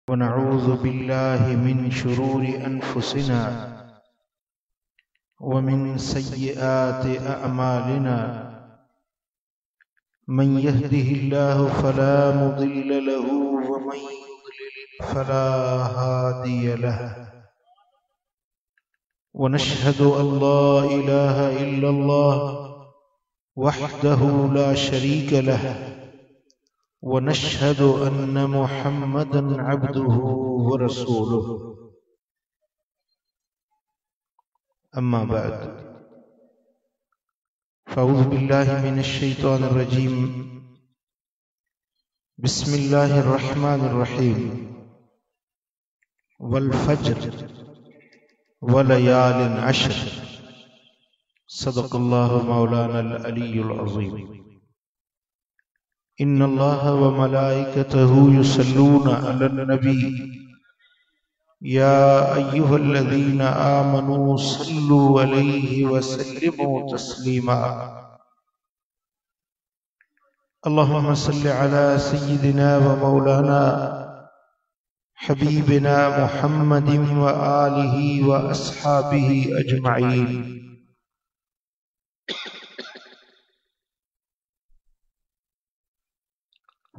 ونعوذ بالله من شرور أنفسنا ومن سيئات أعمالنا من يهده الله فلا مضل له ومن يضلل فلا هادي له ونشهد أن لا إله إلا الله وحده لا شريك له ونشهد أن محمدًا عبده ورسوله أما بعد فأعوذ بالله من الشيطان الرجيم بسم الله الرحمن الرحيم والفجر وليال عشر صدق الله مولانا العلي العظيم إن الله وملائكته يصلون على النبي يا أيها الذين آمنوا صلوا عليه وسلموا تسليما اللهم صل على سيدنا ومولانا حبيبنا محمد وآله وأصحابه أجمعين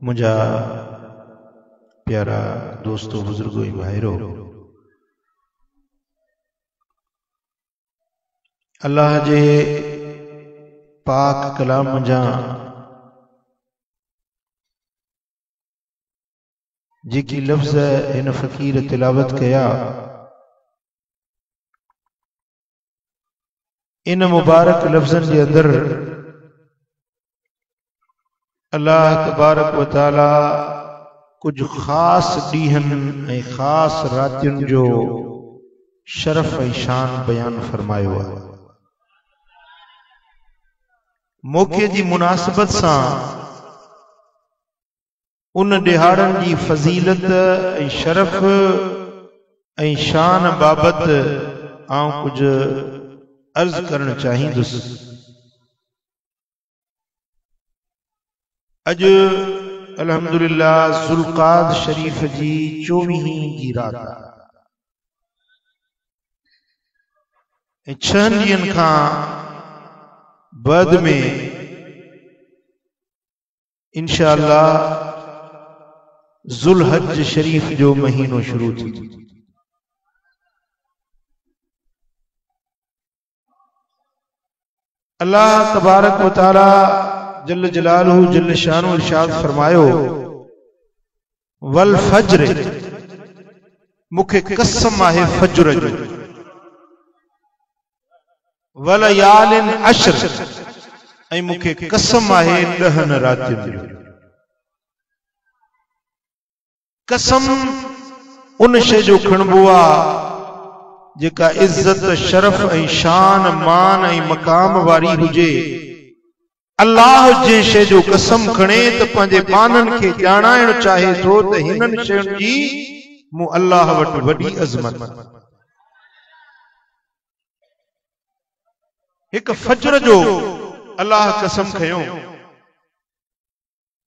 मुझा प्यारा दोस्तों बुजुर्गों भाइरों, अल्लाह जे पाक कलाम जा जेकी लफ्ज़ इन फ़कीर तिलावत कया इन मुबारक लफ्ज़न के अंदर अल्लाह तबारक व तआला कुछ खास ॾींहनि ऐं खास रातियुनि जो शरफ ऐं शान बयान फरमायो आहे। मौके जी मुनासिबत सां उन ॾिहाड़नि जी फज़ीलत ऐं शरफ ऐं शान बाबत आउं कुछ अर्ज़ करणु चाहींदुसि। अज अल्हम्दुलिल्लाह ज़ुल्क़ाद शरीफ जी 24वीं जी रात ऐं 6 ॾींहनि खां बाद में इंशाअल्लाह ज़ुल्हज शरीफ जो महीनो शुरू थी। अल्लाह तबारक व तआला जल्ल जलालहू जल्ल शानु इरशाद फरमायो वल फज्र मुखे कसम आहे फज्र जो वलयालिन अश्र ऐं मुखे कसम आहे 10 रातियुनि जो। कसम उन शइ जो खणबो आहे जेका इज्जत शरफ ऐं शान मान ऐं मकाम वारी हुजे। अल्लाह जे शइ जो कसम खणे त पंहिंजे बाननि खे ॼाणाइण चाहे थो त हिननि शयुनि जी मूं अल्लाह वटि वॾी अज़मत। हिकु फज्र जो अल्लाह कसम खयो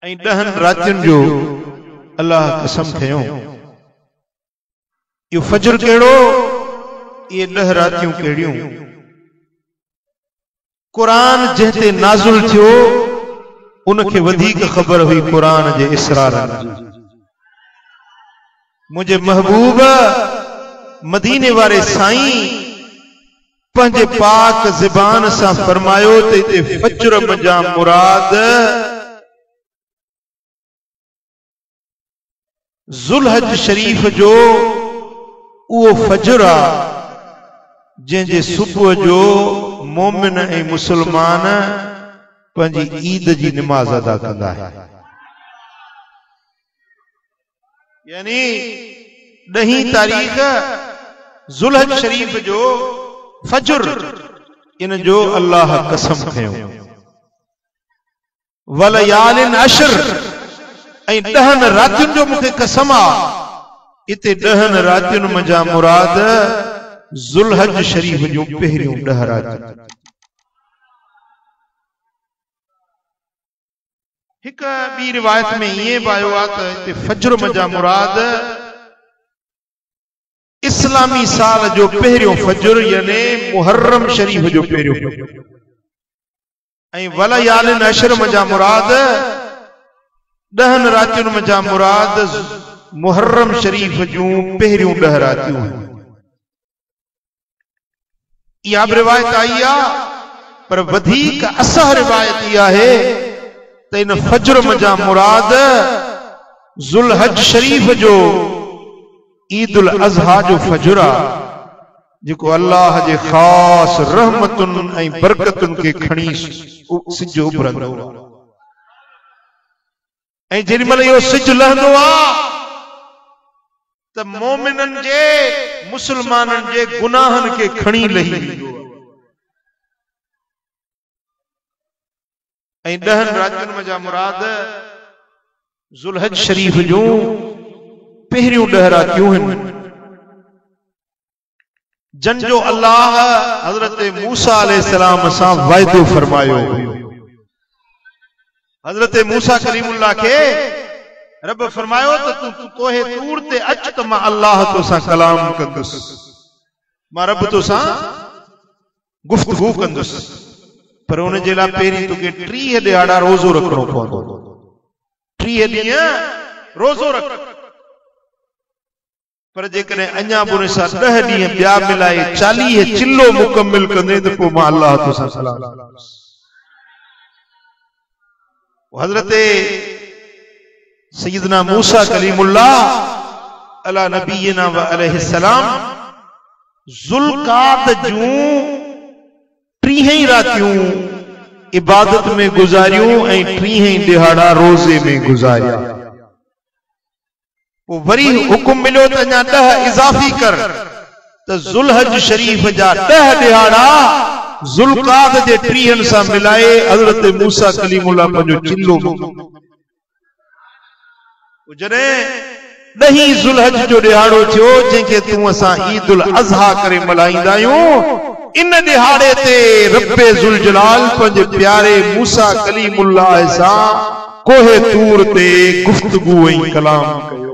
ऐं 10 रातियुनि जो अल्लाह कसम खयो। इहो फज्र कहिड़ो, इहे 10 रातियूं कहिड़ियूं। कुरान जंहिंते नाज़ुल थियो उनखे वधीक ख़बर हुई कुरान जे इसरारनि जी। मुंहिंजे महबूब मदीने वारे साईं पंहिंजे पाक ज़बान सां फरमायो त हिते फज्र मंझां मुराद ज़ुल्हज शरीफ जो उहो फज्र आहे जंहिंजे सुबुह जो मोमिन ऐं मुसलमान पंहिंजी ईद जी निमाज़ अदा कंदा आहिनि। यानी 10 तारीख़ ज़ुल्हज शरीफ जो फज्र इन जो अल्लाह कसम खयो। वलयालिन अश्र ऐं 10 रातियुनि जो मूंखे कसम आहे। इते 10 रातियुनि मंझां मुराद ज़ुल्हज शरीफ जो पहिरियों 10 रातियूं। एक बी रिवायत में ये बायो आ त फज्र मजा मुराद इस्लामी साल जो पहिरियों फजर यानी मुहर्रम शरीफ जो पहिरियों ऐं वलयालिन अशर मजा मुराद 10 रातियुनि मजा मुराद मुहर्रम शरीफ जूं पहिरियों 10 रातियूं इहा बि रिवायत आई आहे पर वधीक असह रिवायत इहा है त इन फजर मजा मुराद ज़ुल्हज शरीफ जो ईद उल अज़हा जो फजर आहे जेको अल्लाह जे ख़ास रहमतुनि ऐं बरकतुनि खे खणी सिज उभरंदो ऐं जेॾीमहिल इहो सिज लहंदो आहे त मोमिननि जे मुसलमाननि जे गुनाहनि खे खणी लही वेंदो ऐं 10 रातियुनि मजा मुराद ज़ुल्हज शरीफ जूं पहिरियों 10 रातियूं आहिनि जन जो अल्लाह हजरत मूसा अलैहिस्सलाम सां वाइदो फरमायो हजरत मूसा कलीमुल्लाह के रब फरमायो त तू तोहे तूर ते अच त मां अल्लाह तो सां कलाम कंदुस मां रब तो सां गुफ्तगू कंदुस पर उन जे लाइ पहिरीं तोखे 30 ॾियारा रोज़ो रखणो पवंदो 30 ॾींहं रोज़ो रख पर जेकॾहिं अञा बि उन सां 10 ॾींहं ॿिया मिलाए 40 चिल्लो मुकमिल कंदे त पोइ मां अल्लाह तो सां कलाम कंदुस हजरत सैयदना मूसा कलीमुल्लाह अला नबीना व अलैहिस्सलाम ज़ुल्क़ाद जूं 30 रातियूं इबादत में गुजारियूं ऐं 30 ॾिहाड़ा रोज़े में गुजारिया वो वरी हुकुम मिलियो त अञा 10 इज़ाफ़ी कर त ज़ुल्हज शरीफ जा 10 ॾिहाड़ा ज़ुल्क़ाद जे 30 सां मिलाए हजरत मूसा कलीमुल्लाह पंहिंजो चिल्लो जॾहिं 10 ज़ुल्हज जो ॾिहाड़ो थियो जंहिंखे तूं असां ईद उल अज़हा करे मल्हाईंदा आहियूं इन ॾिहाड़े ते रब्बे ज़ुल जलाल पंहिंजे प्यारे मूसा कलीमुल्लाह सां कोहे तूर ते गुफ्तगू ऐं कलाम कयो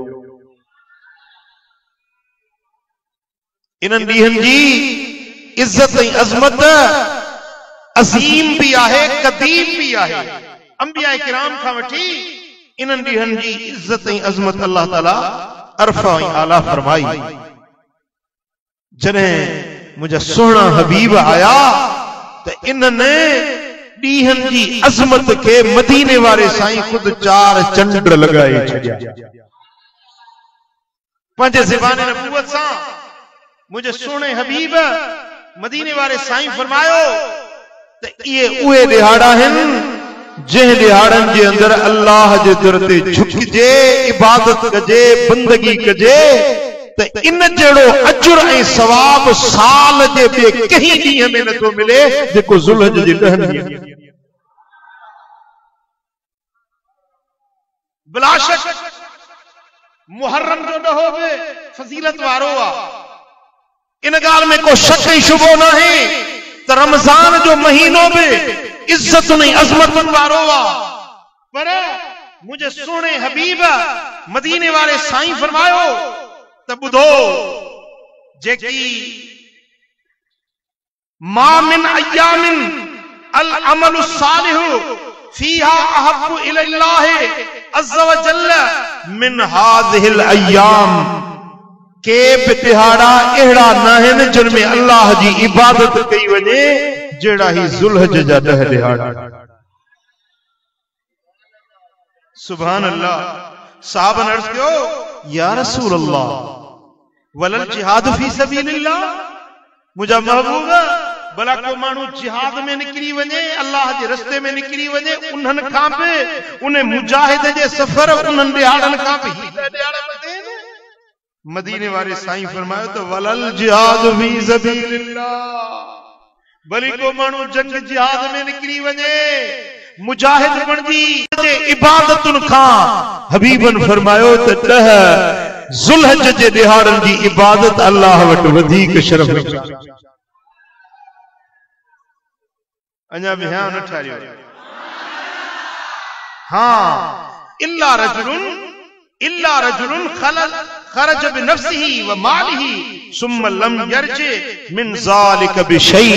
इन्हनि ॾींहंनि जी इज्जत ऐं अज़मत अज़ीम भी आहे कदीम भी आहे अंबिया किराम खां वठी इन्हनि ॾींहंनि जी इज्जत ऐं अज़मत अल्लाह ताला अरफा ऐं आला फरमाई जॾहिं मुंहिंजा सुहिणा हबीब आया त इन्हनि ॾींहंनि जी अज़मत खे मदीने वारे साईं ख़ुद 4 चंड लॻाए छॾिया पंहिंजे ज़बान नबूवत सां मुझे सुने हबीब मदीने वाले साईं फरमायो त ये उहे ॾिहाड़ा आहिनि जंहिं ॾिहाड़नि जे अंदरि अल्लाह जे दर ते झुकजे इबादत कजे बंदगी कजे त इन जहिड़ो अजुर ऐं सवाब साल जे ॿिए कंहिं ॾींहं में नथो मिले जेको ज़ुल्हज जे 10 ॾींहं बिला शक मुहर्रम जो ॾहों बि फज़ीलत वारो आहे इन गाल में को शक ही शुबो नहीं तो रमजान जो महीनो भी इज्जत नहीं अजमत वारो पर मुझे सुने हबीब मदीने वाले साईं फरमायो त बुधो जेकी मा मिन अय्यामिन अल अमल सालिहु फीहा अहब्बु इलल्लाह अज़्ज़ व जल्ल मिन हाज़िहिल अय्याम के ॾिहाड़ा अहिड़ा न आहिनि जिन में अल्लाह जी इबादत कई वञे जहिड़ा ही ज़ुल्हज जा 10 ॾिहाड़ा सुभान अल्लाह साहबन अर्ज़ कयो या रसूल अल्लाह वलल जिहाद फी सबीलिल्लाह मुंहिंजा महबूब भला को माण्हू जिहाद में निकिरी वञे अल्लाह जे रस्ते में निकिरी वञे उन्हनि खां बि उन मुजाहिद जे सफ़र उन्हनि ॾिहाड़नि खां बि ॾिहाड़ा मदीने वाले साईं फरमायो तो वलल जिहाद फी सबीलिल्लाह भली को माण्हू जंग जिहाद में निकिरी वञे मुजाहिद बणजी जे इबादतुनि खां हबीबन फरमायो त 10 ज़ुल्हज जे ॾिहाड़नि जी इबादत अल्लाह वटि वधीक शरफ़ अञा बि हाँ न ठारियो हाँ इल्ला रजुलुन खरज बिनफ्सिही व मालिही सुम्म लम यरजे मिन ज़ालिक बिशै।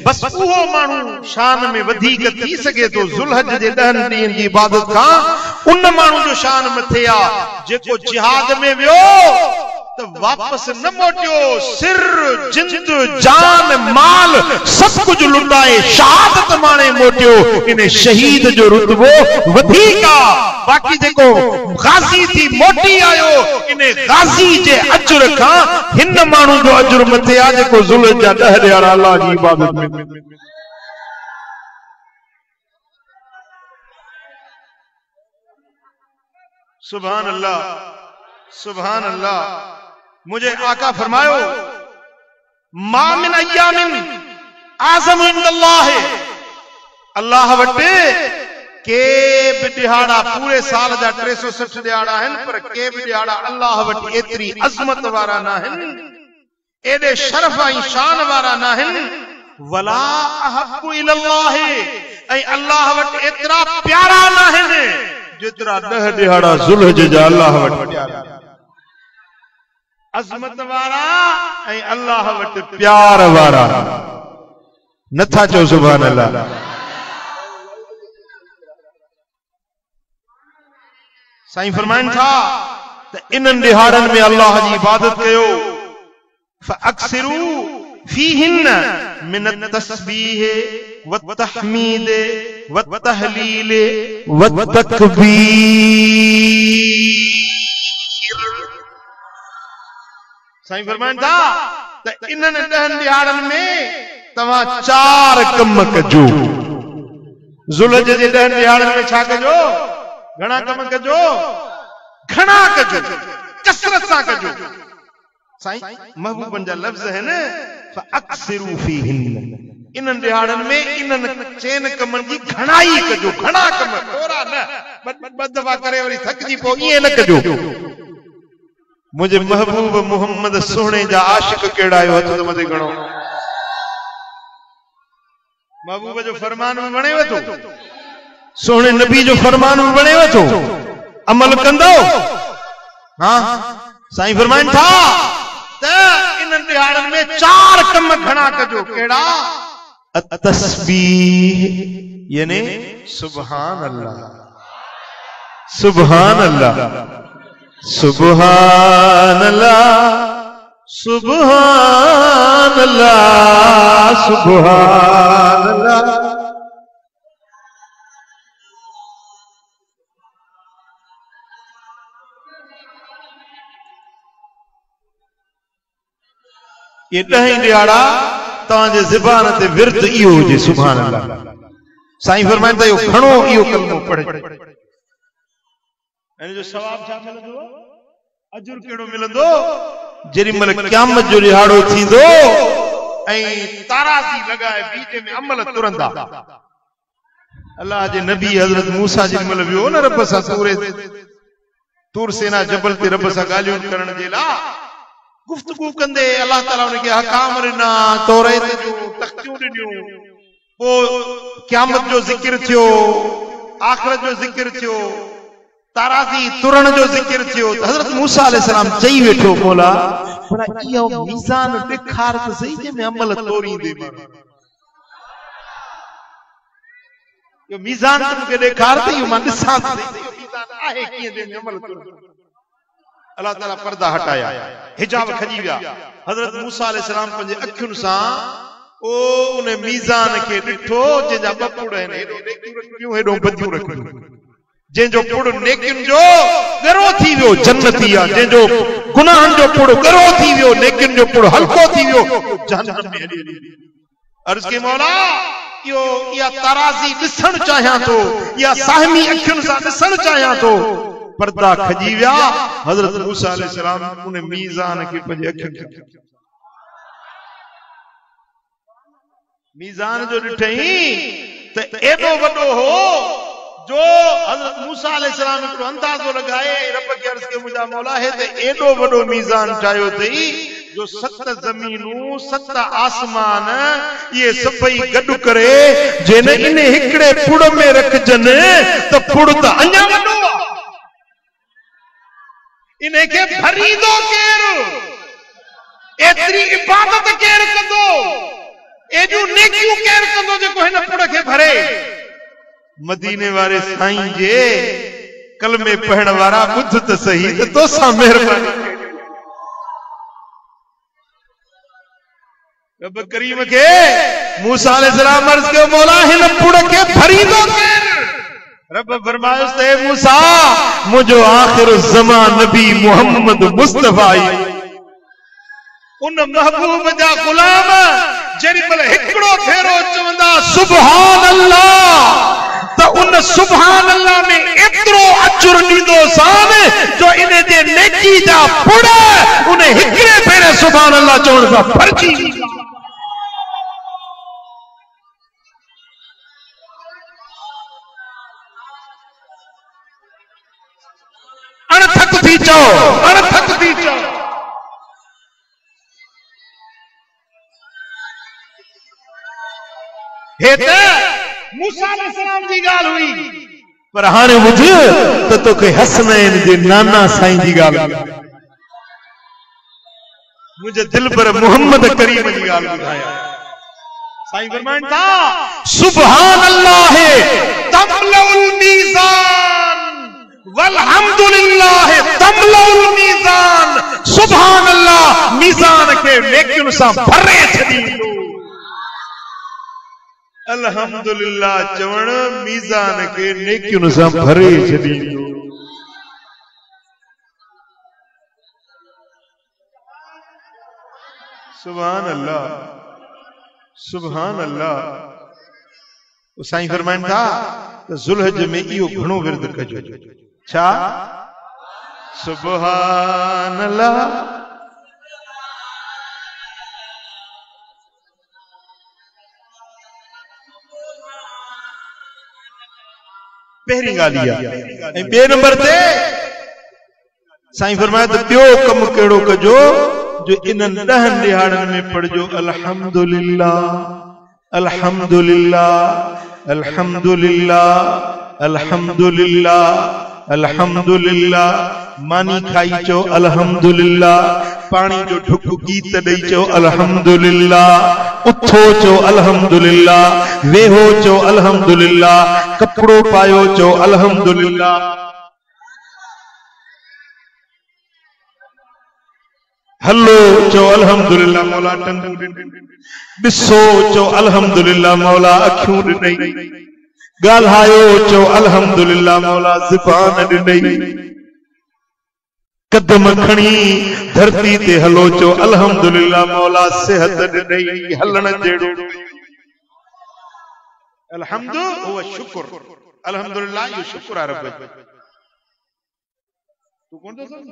बस उहो माण्हू शान में वधीक थी सके तो ज़ुल्हज जे 10 ॾींहंनि जी इबादत खां उन माण्हू जो शान मथे आ जेको जिहाद में वियो तो वापस न मोटियो, सिर जिंद जान माल सब कुछ लुटाए शहादत माने मोटियो। इन शहीद जो रुतबो वधीक आ। बाकी जेको गाज़ी थी मोटी आयो इन गाज़ी जे अजर खां हिन माण्हू जो अजर मथे आ जेको ज़ुल्हज जा 10 ॾियारा अल्लाह जी इबादत में। सुभान अल्लाह, सुभान अल्लाह। मुझे आका फरमायो मा मिन अय्यामिन आज़म इंदल्लाह, अल्लाह वटे के भी दिहाड़ा पूरे साल जा 360 दिहाड़ा हैं पर के भी दिहाड़ा अल्लाह वटे एतरी अजमत वारा ना हैं, एडे शरफ ऐं शान वारा ना हैं। वला अहब्बु इलल्लाह, ऐं अल्लाह वटे एतरा प्यारा ना हैं जितरा 10 दिहाड़ा ज़ुल्हज जा अल्लाह वटे प्यारा। अजमत वारा ऐं अल्लाह वटि प्यार वारा नथा चओ सुभान अल्लाह। साईं फरमाइनि था त इन्हनि ॾिहाड़नि में अल्लाह जी इबादत कयो। फअक्सिरू फीहिन्न मिन तस्बीह व तहमीद व तहलील व तकबीर। साईं फरमाइनि था त इन्हनि 10 ॾिहाड़नि में तव्हां 4 कम कजो। ज़ुल्हज जे 10 ॾिहाड़नि में छा कजो? घणा कम कजो? घणा कजो, कसरत सां कजो। साईं महबूबन जा लफ़्ज़ है न फअक्सिरू फीहिन्न, इन्हनि ॾिहाड़नि में इन्हनि 4 कमनि जी घणाई कजो। घणा कम, थोरा न, ॿ दफ़ा करे वरी थकिजी पो ईअं न कजो। मुझे महबूब मोहम्मद सोने जा आशिक केड़ा आयो हथ तो मथे गणो। महबूब जो फरमान में वणे वतो, सोने नबी जो फरमान में वणे वतो, अमल कंदो। हां साईं फरमाइन था त इन ॾिहाड़नि में 4 कम घणा कजो। केड़ा? तस्बीह यानी सुभान अल्लाह, सुभान अल्लाह, सुभान अल्लाह, सुभान अल्लाह, सुभान अल्लाह। ये 10 ॾिहाड़ा तव्हांजे ज़बान ते विर्त इहो हुजे सुभान अल्लाह। साईं फरमाइनि था इहो खणो, इहो कलमो पढ़े। जो सवाब छा मिलंदो, अजुर केड़ो मिलंदो? जेरी मल क़यामत जो ॾिहाड़ो थींदो ऐं ताराज़ी लगाए बीच में अमल तुरंदा। अल्लाह जे नबी हज़रत मूसा जी मल वियो न रब सां तूर सेना जबल ते रब सां ॻाल्हियूं करण जे लाइ गुफ्तगू कंदे अल्लाह ताला उनखे हकाम ॾिना, तौरात जो तख्तियूं ॾिनियूं, पोइ क़यामत जो ज़िक्र थियो, आख़िरत जो ज़िक्र थियो, ताराज़ी तुरण जो ज़िक्र थियो। हज़रत मूसा अलैहिस्सलाम चई वेठो मौला पर इहो मीज़ान ॾेखार त सही जंहिंमें अमल तोरींदे। इहो मीज़ान त मूंखे ॾेखार त इहो मां ॾिसां त इहो मीज़ान आहे कीअं जंहिंमें अमल तोरींदे। अल्लाह ताला पर्दा हटाया, हिजाब खजी विया। हज़रत मूसा अलैहिस्सलाम पंहिंजे अखियुनि सां ओ उन मीज़ान खे ॾिठो जंहिंजा 2 पुड़ आहिनि, हेॾो नेकियूं रखियूं, हेॾो बदियूं रखियूं। जंहिंजो पुड़ नेकियुनि जो ॻरो थी वियो जन्नती आहे, जंहिंजो गुनाहनि जो पुड़ ॻरो थी वियो, नेकियुनि जो पुड़ हल्को थी वियो जहन्नम में हली वियो। अर्ज़ के मौला इहो इहा ताराज़ी ॾिसण चाहियां थो, इहा साहिमी अखियुनि सां ॾिसण चाहियां थो। पर्दा खजी विया। हज़रत मूसा अलैहिस्सलाम उन मीज़ान खे पंहिंजे अखियुनि सां, मीज़ान जो ॾिठई त एॾो वॾो हो जो हज़रत मूसा अलैहिस्सलाम हिकिड़ो अंदाज़ो लगाए रब खे अर्ज़ के मुंहिंजा मौला है त एॾो वॾो मीज़ान ठाहियो अथई जो 7 ज़मीनूं 7 आसमान ये सभई गॾु करे जिन इन हिकिड़े पुड़ में रखजनि त पुड़ त अञा वॾो आहे। इनखे भरींदो केरु? एतरी इबादत केर कंदो एजू नेकियूं केर कंदो जेको हिन पुड़ खे भरे। मदीने वारे साईं जे कलमे पढ़ण वारा ॿुध त सही त तोसां महिरबानी रब करीम के मूसा अलैहिस्सलाम अर्ज़ कयो मौला हिन पुड़ खे भरींदो केर। रब फरमायो ते मूसा मुझो आखिर ज़मान नबी मोहम्मद मुस्तफा उन महबूब जा गुलाम जेडी मल हिकड़ो फेरो चवंदा सुभान अल्लाह तो उन सुभान अल्लाह में एतरो अजर ॾींदो सान जो इन जे नेकी जा पुड़ उन हिकड़े फेरे सुभान अल्लाह चवण सां भरजी। अणथक थी चओ अणथक थी चओ। हे त मूसा अलैहिस्सलाम जी गाल हुई पर हाने बुझ त तोखे हसनैन जे नाना साईं जी गाल मुझे दिल पर मोहम्मद करीम जी गाल ॿुधाया। साईं फरमाइनि था सुभान अल्लाह तमलउल मीज़ान वल्हम्दुलिल्लाह तमलउल मीज़ान। सुभान अल्लाह मीज़ान के नेकियुनि सां भरे छॾींदो। अल्हम्दुलिल्लाह चवण मीज़ान के नेकियुनि सां भरे छॾींदो। सुभान अल्लाह सुभान अल्लाह। साईं फरमाइनि था त ज़ुल्हज में इहो घणो विर्द कजो। छा सुभान अल्लाह पहिरीं ॻाल्हि इहा। ऐं ॿिए नंबर ते साईं फरमाए त ॿियो कमु कहिड़ो कजो जो इन्हनि 10 ॾिहाड़नि में पढ़जो अल्हम्दुलिल्लाह अल्हम्दुलिल्लाह अल्हम्दुलिल्लाह अल्हम्दुलिल्लाह अल्हम्दुलिल्लाह। मानी खाई चो अल्हम्दुलिल्लाह। पानी जो ढुक गीत ॾेई चो अल्हम्दुलिल्लाह। उथो चो अल्हम्दुलिल्लाह। वेहो चो अल्हम्दुलिल्लाह। कपड़ो पायो चो अल्हम्दुलिल्लाह। हलो चो अल्हम्दुलिल्लाह मौला टंगू ॾिसो चो अल्हम्दुलिल्लाह मौला अखियूं ॾिनई। ॻाल्हायो चो अल्हम्दुलिल्लाह मौला ज़ुबान ॾिनई। कदम खणी धरती ते हलो चो अल्हम्दुलिल्लाह मौला सिहत ॾिनई हलण जहिड़ो। अल्हम्दु हुव शुक्र। अल्हम्दुलिल्लाह इहो शुक्र आहे रब जो। तू कोन थो सम्झ?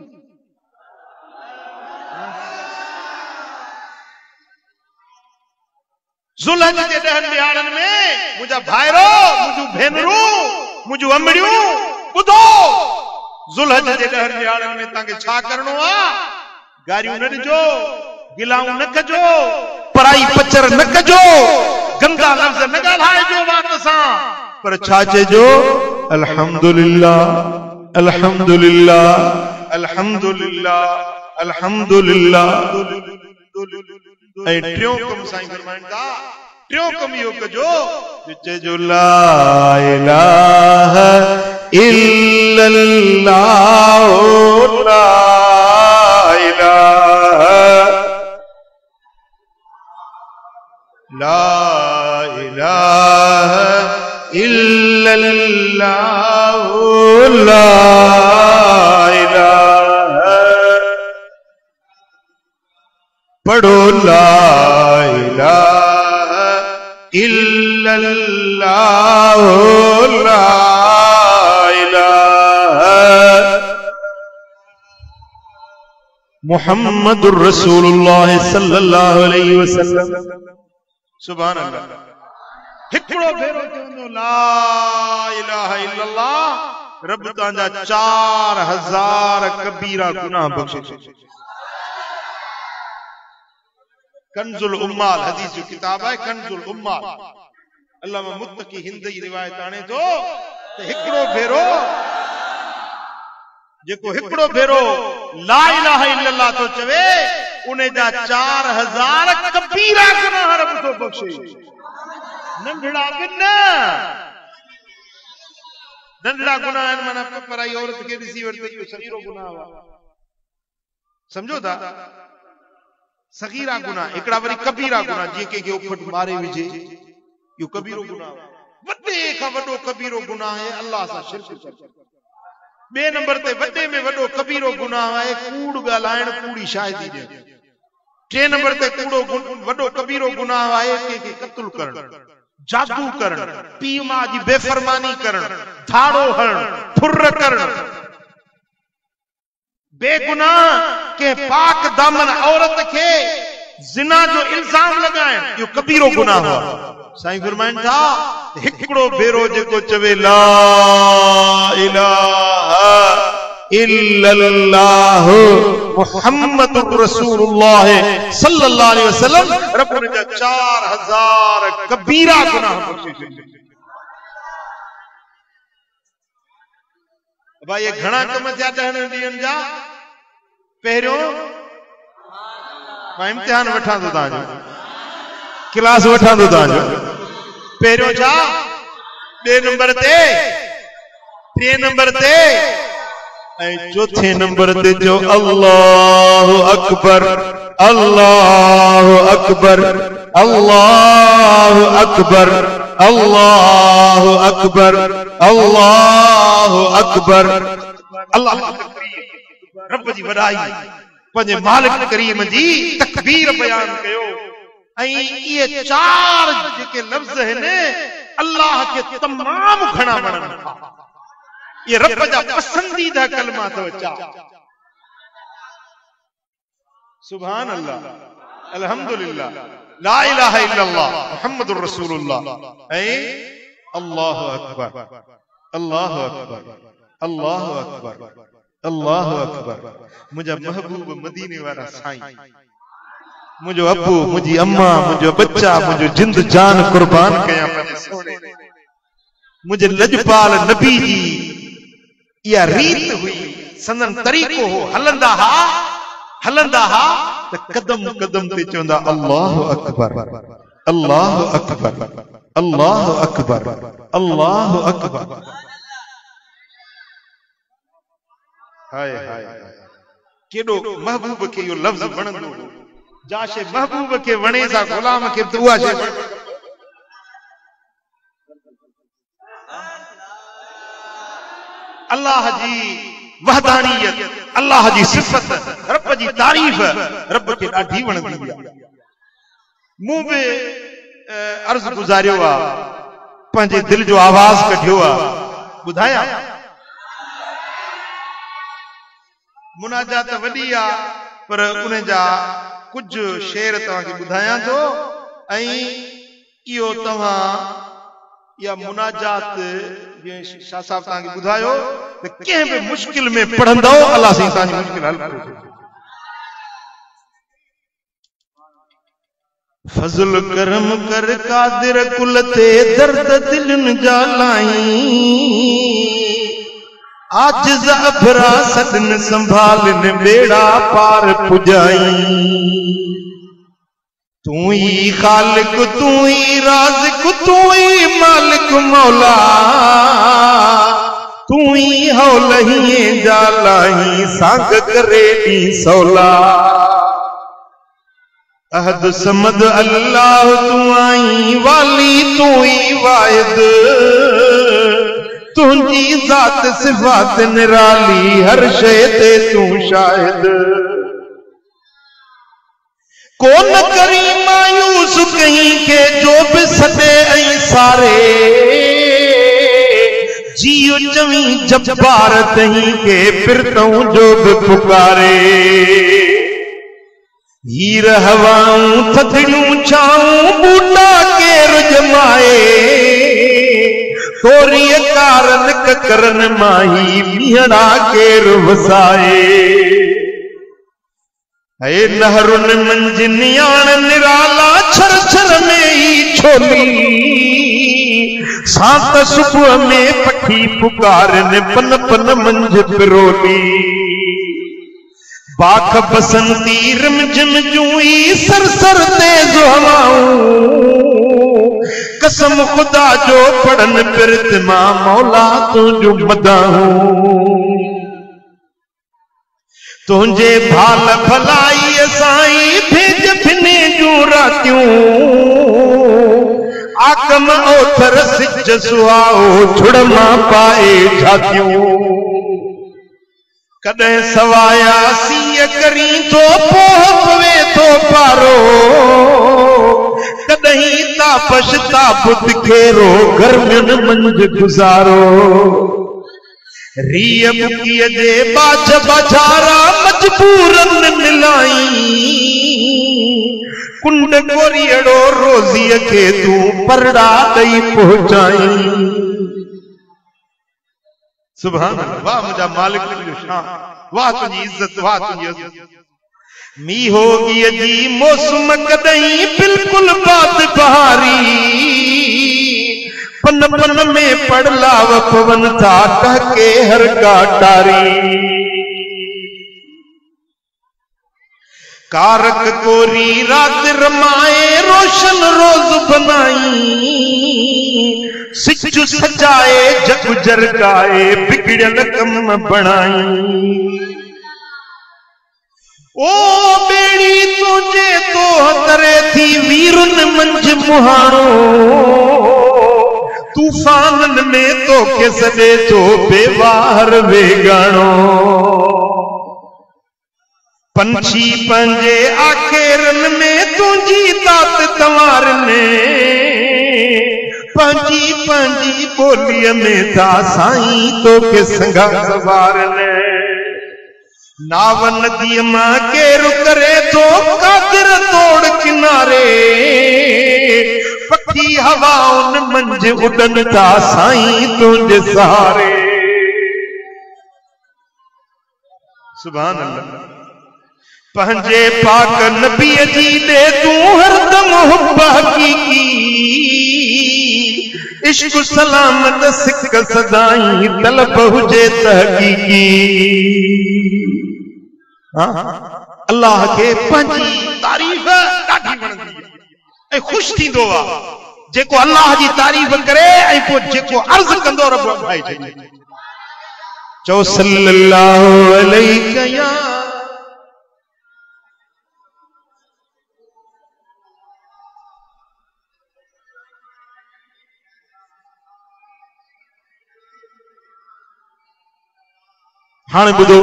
ज़ुल्हज जे 10 ॾिहाड़नि में मुंहिंजा भाइरो मुंहिंजूं भेनरूं मुंहिंजूं अमड़ियूं ॿुधो ज़ुल्हज जे 10 ॾिहाड़नि में तव्हांखे छा करणो आहे। गारियूं न ॾिजो, गिलाऊं न कजो, पराई पचर न कजो, गंदा लफ़्ज़ न ॻाल्हाइजो वात सां, पर छा चइजो अल्हम्दुलिल्लाह अल्हम्दुलिल्लाह अल्हम्दुलिल्लाह अल्हम्दुलिल्लाह। ऐं टियों कम साईं फरमाइनि था टियों कम इहो कजो जो चइजो ला इलाहा इल्लल्लाह ला इलाहा ला इलाहा इल्लल्लाह ला इलाहा। पढ़ो ला इलाहा इल्लल्लाह ला इलाहा मुहम्मदुर रसूलुल्लाह सल्लल्लाहु अलैहि वसल्लम। सुभान अल्लाह। हिकड़ो भेरो चवंदो ला इलाहा इल्लल्लाह रब तव्हांजा 4000 कबीरा गुनाह बख्शे। कंजुल उम्माल हदीस जो किताब है कंजुल उम्माल। अल्लामा मुत्तकी हिंदी रिवायत आने तो हिकड़ो भेरो जेको हिकड़ो भेरो ला इलाहा इल्लल्लाह तो चवे उन्हें जा 4000 कबीरा गुनाह रब तो बख्शे नंढड़ा किन्ना नंढड़ा गुनाह माना पराई औरत के ॾिसी वरिते इहो सगीरो गुनाह हुआ समझो था सगीरा गुनाह हिकड़ा वरी कबीरा गुनाह जी के उफट मारे विझे यो कबीरो गुनाह वडे का वडो कबीरो गुनाह है अल्लाह सा शिरक करणु बे नंबर ते वडे में वडो कबीरो गुनाह है कूड़ गालायण कूड़ी शायदी दे टे नंबर ते कूड़ो वडो कबीरो गुनाह है के कत्ल करण जादू करण पी मां जी बेफरमानी करण धाड़ो हरण फुर्र करण बेगुनाह के पाक दामन औरत के जिना जो इल्जाम लगाए यो कबीरो गुनाह हुआ साईं फरमाइन था हिकड़ो बेरो जेको चवे ला इलाहा इल्लल्लाह मुहम्मदुर रसूलुल्लाह सल्लल्लाहु अलैहि वसल्लम रब ने 4000 कबीरा गुनाह बख्शे भाई ये घणा कम थिया 10 ॾींहनि जा पहिरियों मां इम्तिहान वठां थो तव्हांजो क्लास वठां थो तव्हांजो पहिरियों छा 2 नंबर ते 3 नंबर ते ऐं 4थे नंबर ते जो अल्लाहु अकबर अल्लाहु अकबर अल्लाहु अकबर अल्लाहु अकबर अल्लाहु अकबर अल्लाह रब जी वॾाई पंहिंजे मालिक करीम जी तकबीर बयान कयो ऐं ये 4 जेके लफ्ज़ आहिनि अल्लाह के तमाम घणा वणनि था ये रब जा पसंदीदा कलमा तो चा सुभान अल्लाह अल्हम्दुलिल्लाह ला इलाहा इल्लल्लाह मुहम्मदुर रसूलुल्लाह ऐ अल्लाहु अकबर अल्लाहु अकबर अल्लाहु अकबर अल्लाहु अकबर मुझा महबूब मदीने वाला साईं मुझो अबू मुझी अम्मा मुझो बच्चा मुझो जिंद जान कुर्बान कया पंहिंजे सोने मुझे लजपाल नबी जी या रीत हुई संदन तरीको हो हलंदा हा त कदम कदम ते चवंदा अल्लाहु अकबर अल्लाहु अकबर अल्लाहु अकबर अल्लाहु अकबर हाय हाय केडो महबूब के यो लफ्ज वणंदो जाशे महबूब के वणे सा गुलाम के दुआ छे अल्लाह जी वहदानियत अल्लाह जी सिफत रब जी तारीफ रब के ॾाढी वणंदी आहे मूं बि अर्ज़ गुज़ारियो आहे पंहिंजे दिल जो आवाज़ कढियो आहे ॿुधायां मुनाजात वॾी आहे पर उन जा कुझु शेर तव्हांखे ॿुधायां थो ऐं इहो तव्हां या मुनाजात शाह साहब तव्हांखे ॿुधायो त कंहिं बि मुश्किल में पढ़ंदो अल्लाह साईं तव्हांजी मुश्किल हल करे फज़ल करम कर कादिर कुल ते दर्द दिलनि जा लाई आजिज़ अभरा सदन संभालन बेड़ा पार पुजाई तू ही खालिक तू ही राज़िक तू ही मालिक मौला तू ही हौलही जालाही सांग करे दी सौला अहद समद अल्लाह तू आई वाली तू ही वाहिद तुझी ज़ात सिफ़ात निराली हर शै ते तू शाहिद कोन करी मायूस कहीं के जो भी सदे ऐं सारे जियो चवी जब्बार तहीं के फिरतऊं जो भी पुकारे हीर हवाऊं थधड़ियूं छाऊं बूटा केर जमाए तोरी कारन ककरन माही मीहड़ा केर वसाए ऐ नहरुन मंझि नियाण निराला छर छर में ही छोली सांत सुबह में पखी पुकारन पन पन मंझि पिरोली पाख बसंती रिमझिम जूई सरसर तेज हवाऊं, कसम खुदा जो पढ़न पिरत मां मौला तुझो मदाऊं। तुझे भाल भलाई साई भेज भिने जूं रातियूं, आकम ओथर सिज सुहाओ छुड़मा पाए झातियूं। कदें सवाया सीय करी तो पोह पवे तो पारो, कदहीं तापश ताबुत खेरो गर्मियन मंझ गुजारो। रीय बुकीअ जे बाज बाजारा मजबूरन मिलाई, कुंड कोरियड़ो रोज़ीअ खे तूं परड़ा ॾेई पहुचाई। सुभान अल्लाह, वाह मुझा मालिक तुझो शान, वाह तुझी इज्जत, वाह तुझी इज्जत। मीहो गिय जी मौसम कदहीं बिल्कुल बात बहारी, पन पन में पड़लाव पवन था टहके हर काटारी। कारक कोरी रात रमाए रोशन रोज बनाई, सिचु सजाए जग जरगाए बिगड़ल कम बनाई। ओ बेड़ी तुझे तो तरे थी वीरुन मंझ मुहाणो, तूफानन में तो के सदे तो बेवार वेगाणो। पंछी पंजे आखेरन में तुझी तात तवारने, पंजी पंजी बोलिय में था साईं तो के संगा सवारने। नाव नदी मां केरु करे तो कादिर तोड़ किनारे, पखी हवाउन मंझ उड़न था साईं तुझे सहारे। सुभान अल्लाह। पंहिंजे पाक नबी जी दे तू हरदम हुब हकीकी, इश्क सलामत सिक सदाई तलब हुजे तहकीकी। अल्लाह के पंहिंजी तारीफ़ ॾाढी वणंदी ऐं ख़ुशि थींदो आहे जेको अल्लाह जी तारीफ़ करे ऐं पोइ जेको अर्ज़ कंदो रब भाई छॾे। चओ सल्लल्लाहु अलैहि या हाणे बुधो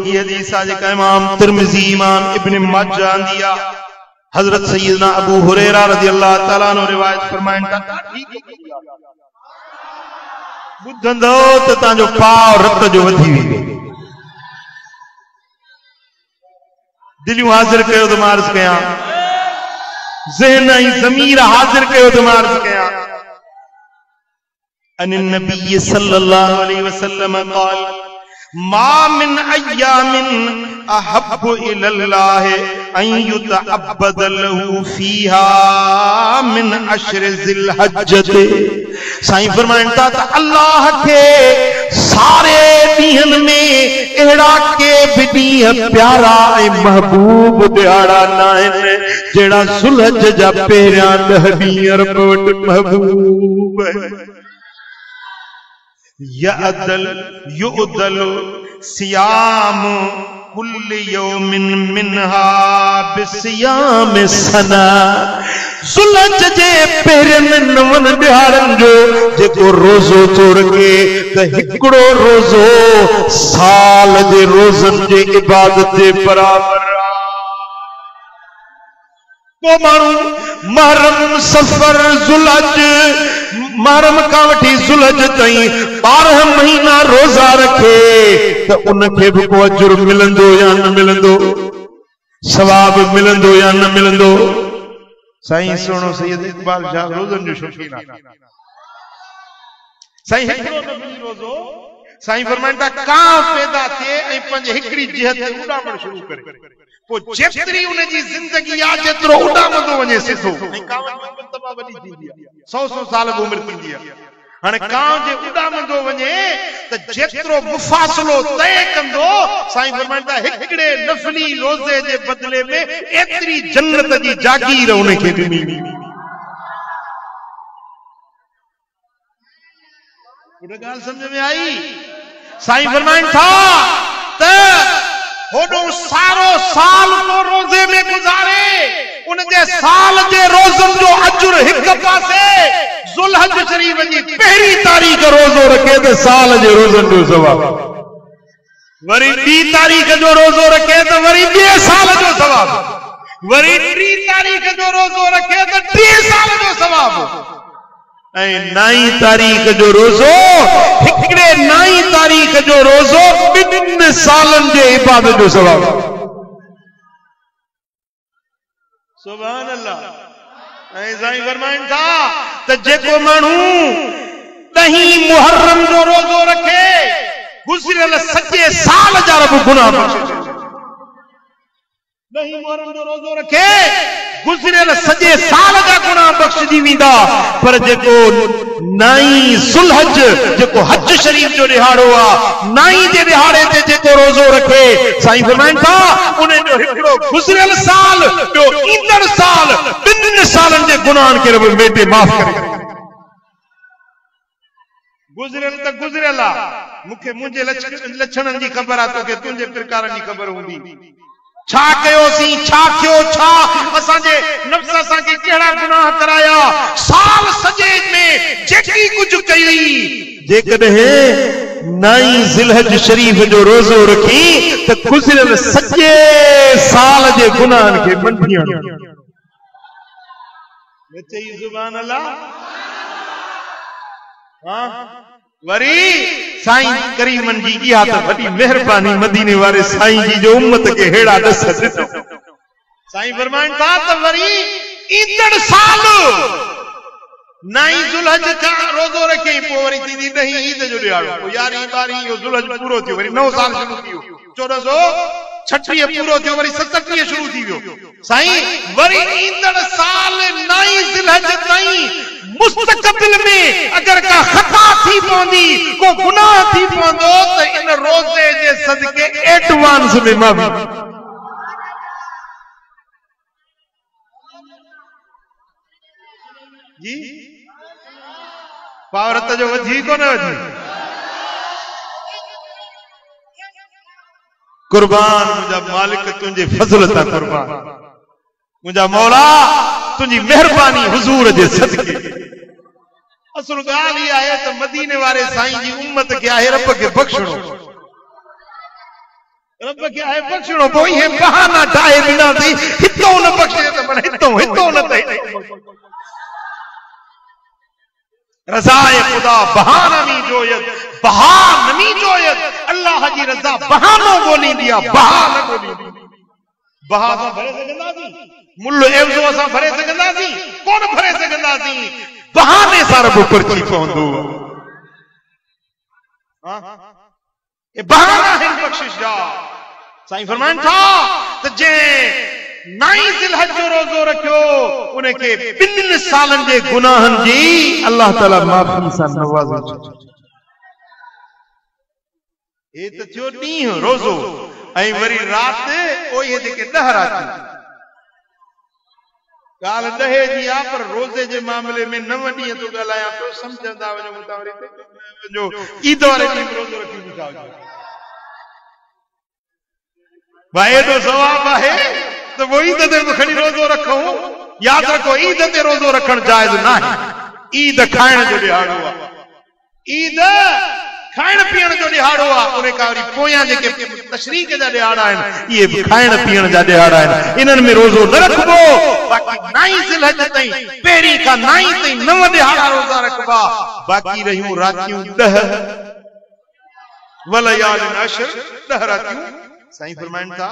ये हदीस आहे जेका इमाम तिरमिज़ी, इमाम इब्न माजा आंदी आहे। हज़रत सय्यदना अबू हुरैरा रज़ियल्लाहु तआला अन्हु रिवायत फरमाइनि था, ॿुधंदो त तव्हांजो पाव रत जो वधी वेंदो। दिलियूं हाज़िर कयो त मां अर्ज़ कयां, ज़हन ऐं ज़मीर हाज़िर कयो त मां अर्ज़ कयां। अन नबी सल्लल्लाहु अलैहि वसल्लम क़ाल मा मिन अय्यामिन अहब्बु इलल्लाह अन युतअब्बद लहू फीहा मिन अशर ज़िल हज्जत। साईं फरमाइनि था त अल्लाह के सारे ॾींहनि में अहिड़ा के बि ॾींहं प्यारा ऐं महबूब ॾियारा न आहिनि जहिड़ा सुलझ जा पहिरियां 10 ॾींहं रब वटि महबूब। युअदल सियाम कुल यौमिन मिनहा बिसियाम सना। सुलझ जे पहिरियनि 9 ॾियारनि जो जेको रोज़ो थो रखे त हिकिड़ो रोज़ो साल जे रोज़नि जे इबादत जे बराबर। को माण्हू महरम सफ़र ज़ुलज, महरम खां वठी ज़ुलज ताईं 12 महीना रोज़ा रखे त उनखे बि को अजुर मिलंदो या न मिलंदो, सवाब मिलंदो या न मिलंदो। साईं सुहिणो सैयद इकबाल शाह रोज़नि जो शौक़ीन आहे। साईं हिकिड़ो नबी रोज़ो साईं फरमाइनि था कां पैदा थिए ऐं पंहिंजे हिकिड़ी जिहत ते उॾामण शुरू करे, पोइ जेतिरी उनजी ज़िंदगी आहे जेतिरो उॾामंदो वञे सिधो, ऐं 51 मरतबा वॾी थींदी आहे, 100 साल बि उमिरि थींदी आहे। हाणे कांव जे उॾामंदो वञे त जेतिरो मुफ़ासिलो तय कंदो साईं फरमाइनि था हिकिड़े नफ़ली रोज़े जे बदिले में एतिरी जन्नत जी जागीर उनखे ॾिनी। ॻाल्हि सम्झ में आई? साईं फरमाइनि था त होॾो सारो साल को रोज़े में गुज़ारे उन जे साल जे रोज़नि जो अजुर हिक पासे, ज़ुल्हज शरीफ़ जी पहिरीं तारीख़ रोज़ो रखे त साल जे रोज़नि जो सवाब, वरी 2 तारीख़ जो रोज़ो रखे त वरी 2 साल जो सवाब, वरी 3 तारीख़ जो रोज़ो रखे त 3 साल जो सवाब, ऐं 9 तारीख़ जो रोज़ो हिकिड़े 9 तारीख़ जो रोज़ो 2 सालनि जे इबादत जो सवाब। सुभान अल्लाह। ऐं साईं फरमाइनि था त जेको माण्हू 10 मुहर्रम जो रोज़ो रखे गुज़िरियल सॼे साल जा रब गुनाह बख़्शे। 10 मुहर्रम जो रोज़ो रखे गुज़िरियल सॼे साल जा गुनाह बख़्शजी वेंदा। पर जेको 9 ज़ुल्हज जेको हज शरीफ़ जो ॾिहाड़ो आहे, 9 जे ॾिहाड़े ते जेको रोज़ो रखे साईं फरमाइनि था उन जो हिकिड़ो गुज़िरियल साल ॿियो ईंदड़ साल 2 सालनि जे गुनाहनि खे रब मेटे माफ़ करे। गुज़िरियल त गुज़िरियल आहे, मूंखे मुंहिंजे लक्षणनि जी ख़बर आहे, तोखे तुंहिंजे प्रकारनि जी ख़बर हूंदी। छा कयोसीं, छा थियो, छा असांजे नफ़्स असांखे कहिड़ा गुनाह कराया, साल सॼे में जेकी कुझु कई, जेकॾहिं 9 ज़िलहज शरीफ़ जो रोज़ो रखी त गुज़िरियल सॼे साल जे गुनाहनि खे मंढी आणो। सुभान अल्लाह। हाँ वरी साईं करीमन जी इहा त वॾी महिरबानी मदीने वारे साईं जी जो उम्मत खे हेड़ा ॾस ॾिनो। साईं फरमाइनि था त वरी ईंदड़ साल 9 ज़ुल्हज का रोज़ो रखे पोइ वरी थींदी 10 ईद जो ॾियारो, 11 12 इहो ज़ुल्हज पूरो थियो, वरी नओं साल शुरू थी वियो, 1436 पूरो थियो, वरी 37 शुरू थी वियो। साईं वरी ईंदड़ साल 9 ज़िलहज ताईं मुस्तक़बिल में अगर का खता थी पवंदी, को गुनाह थी पवंदो त इन रोज़े जे सदके एडवांस में माफ़ी। जी पावरत जो वधी कोन वधी? कुर्बान मुंहिंजा मालिक तुंहिंजे फज़ल तां कुर्बान, मुंहिंजा मौला तुंहिंजी महिरबानी हुज़ूर जे सदके। असल ॻाल्हि इहा आहे त मदीने वारे साईं जी उम्मत खे आहे रब खे बख़्शणो, रब खे आहे बख़्शणो। पोइ इहे बहाना ठाहे ॾिनासीं, हितो न बख़्शे त मन हितो न त रज़ाए ख़ुदा बहाना नमी जोयत, बहा नमी जोयत। अल्लाह जी रज़ा बहानो ॻोल्हींदी आहे, बहा न ॻोल्हींदी। बहा असां भरे सघंदासीं, मुल्ह एवज़ो असां भरे सघंदासीं कोन भरे सघंदासीं, बहाने सां रब परची पवंदो। ये बहाना है बख्शिश जा। साईं फरमाइनि था त जे 9 ज़िलहज जो रोज़ो रखियो उनखे 2 सालनि जे गुनाहनि जी अल्लाह ताला माफ़ी सां नवाज़े। ये त थियो ॾींहुं रोज़ो, ऐं वरी राति ओए जेके 10 रातियूं। ॻाल्हि 10 जी आहे, पर रोज़े जे मामले में 9 ॾींहं तो ॻाल्हायां पियो, सम्झंदा वञो मूं वरी जो ईद वारे ॾींहुं रोज़ो रखी बीठा हुजो। भाई एॾो सवाब आहे त वो ईद ते खणी रोज़ो रखूं। यादि रखो, ईद ते रोज़ो रखण जाइज़ न आहे। ईद खाइण जो ॾिहाड़ो आहे, ईद खाइण पीअण जो ॾिहाड़ो आहे। उन खां वरी पोयां जेके तशरीक़ जा ॾिहाड़ा आहिनि इहे बि खाइण पीअण जा ॾिहाड़ा आहिनि, इन्हनि में रोज़ो न रखबो। बाक़ी 9 ज़िलहज ताईं, पहिरीं खां 9 ताईं 9 ॾिहाड़ा रोज़ा रखबा। बाक़ी रहियूं रातियूं 10 वलयालिन अशर, 10 रातियूं। साईं फरमाइनि था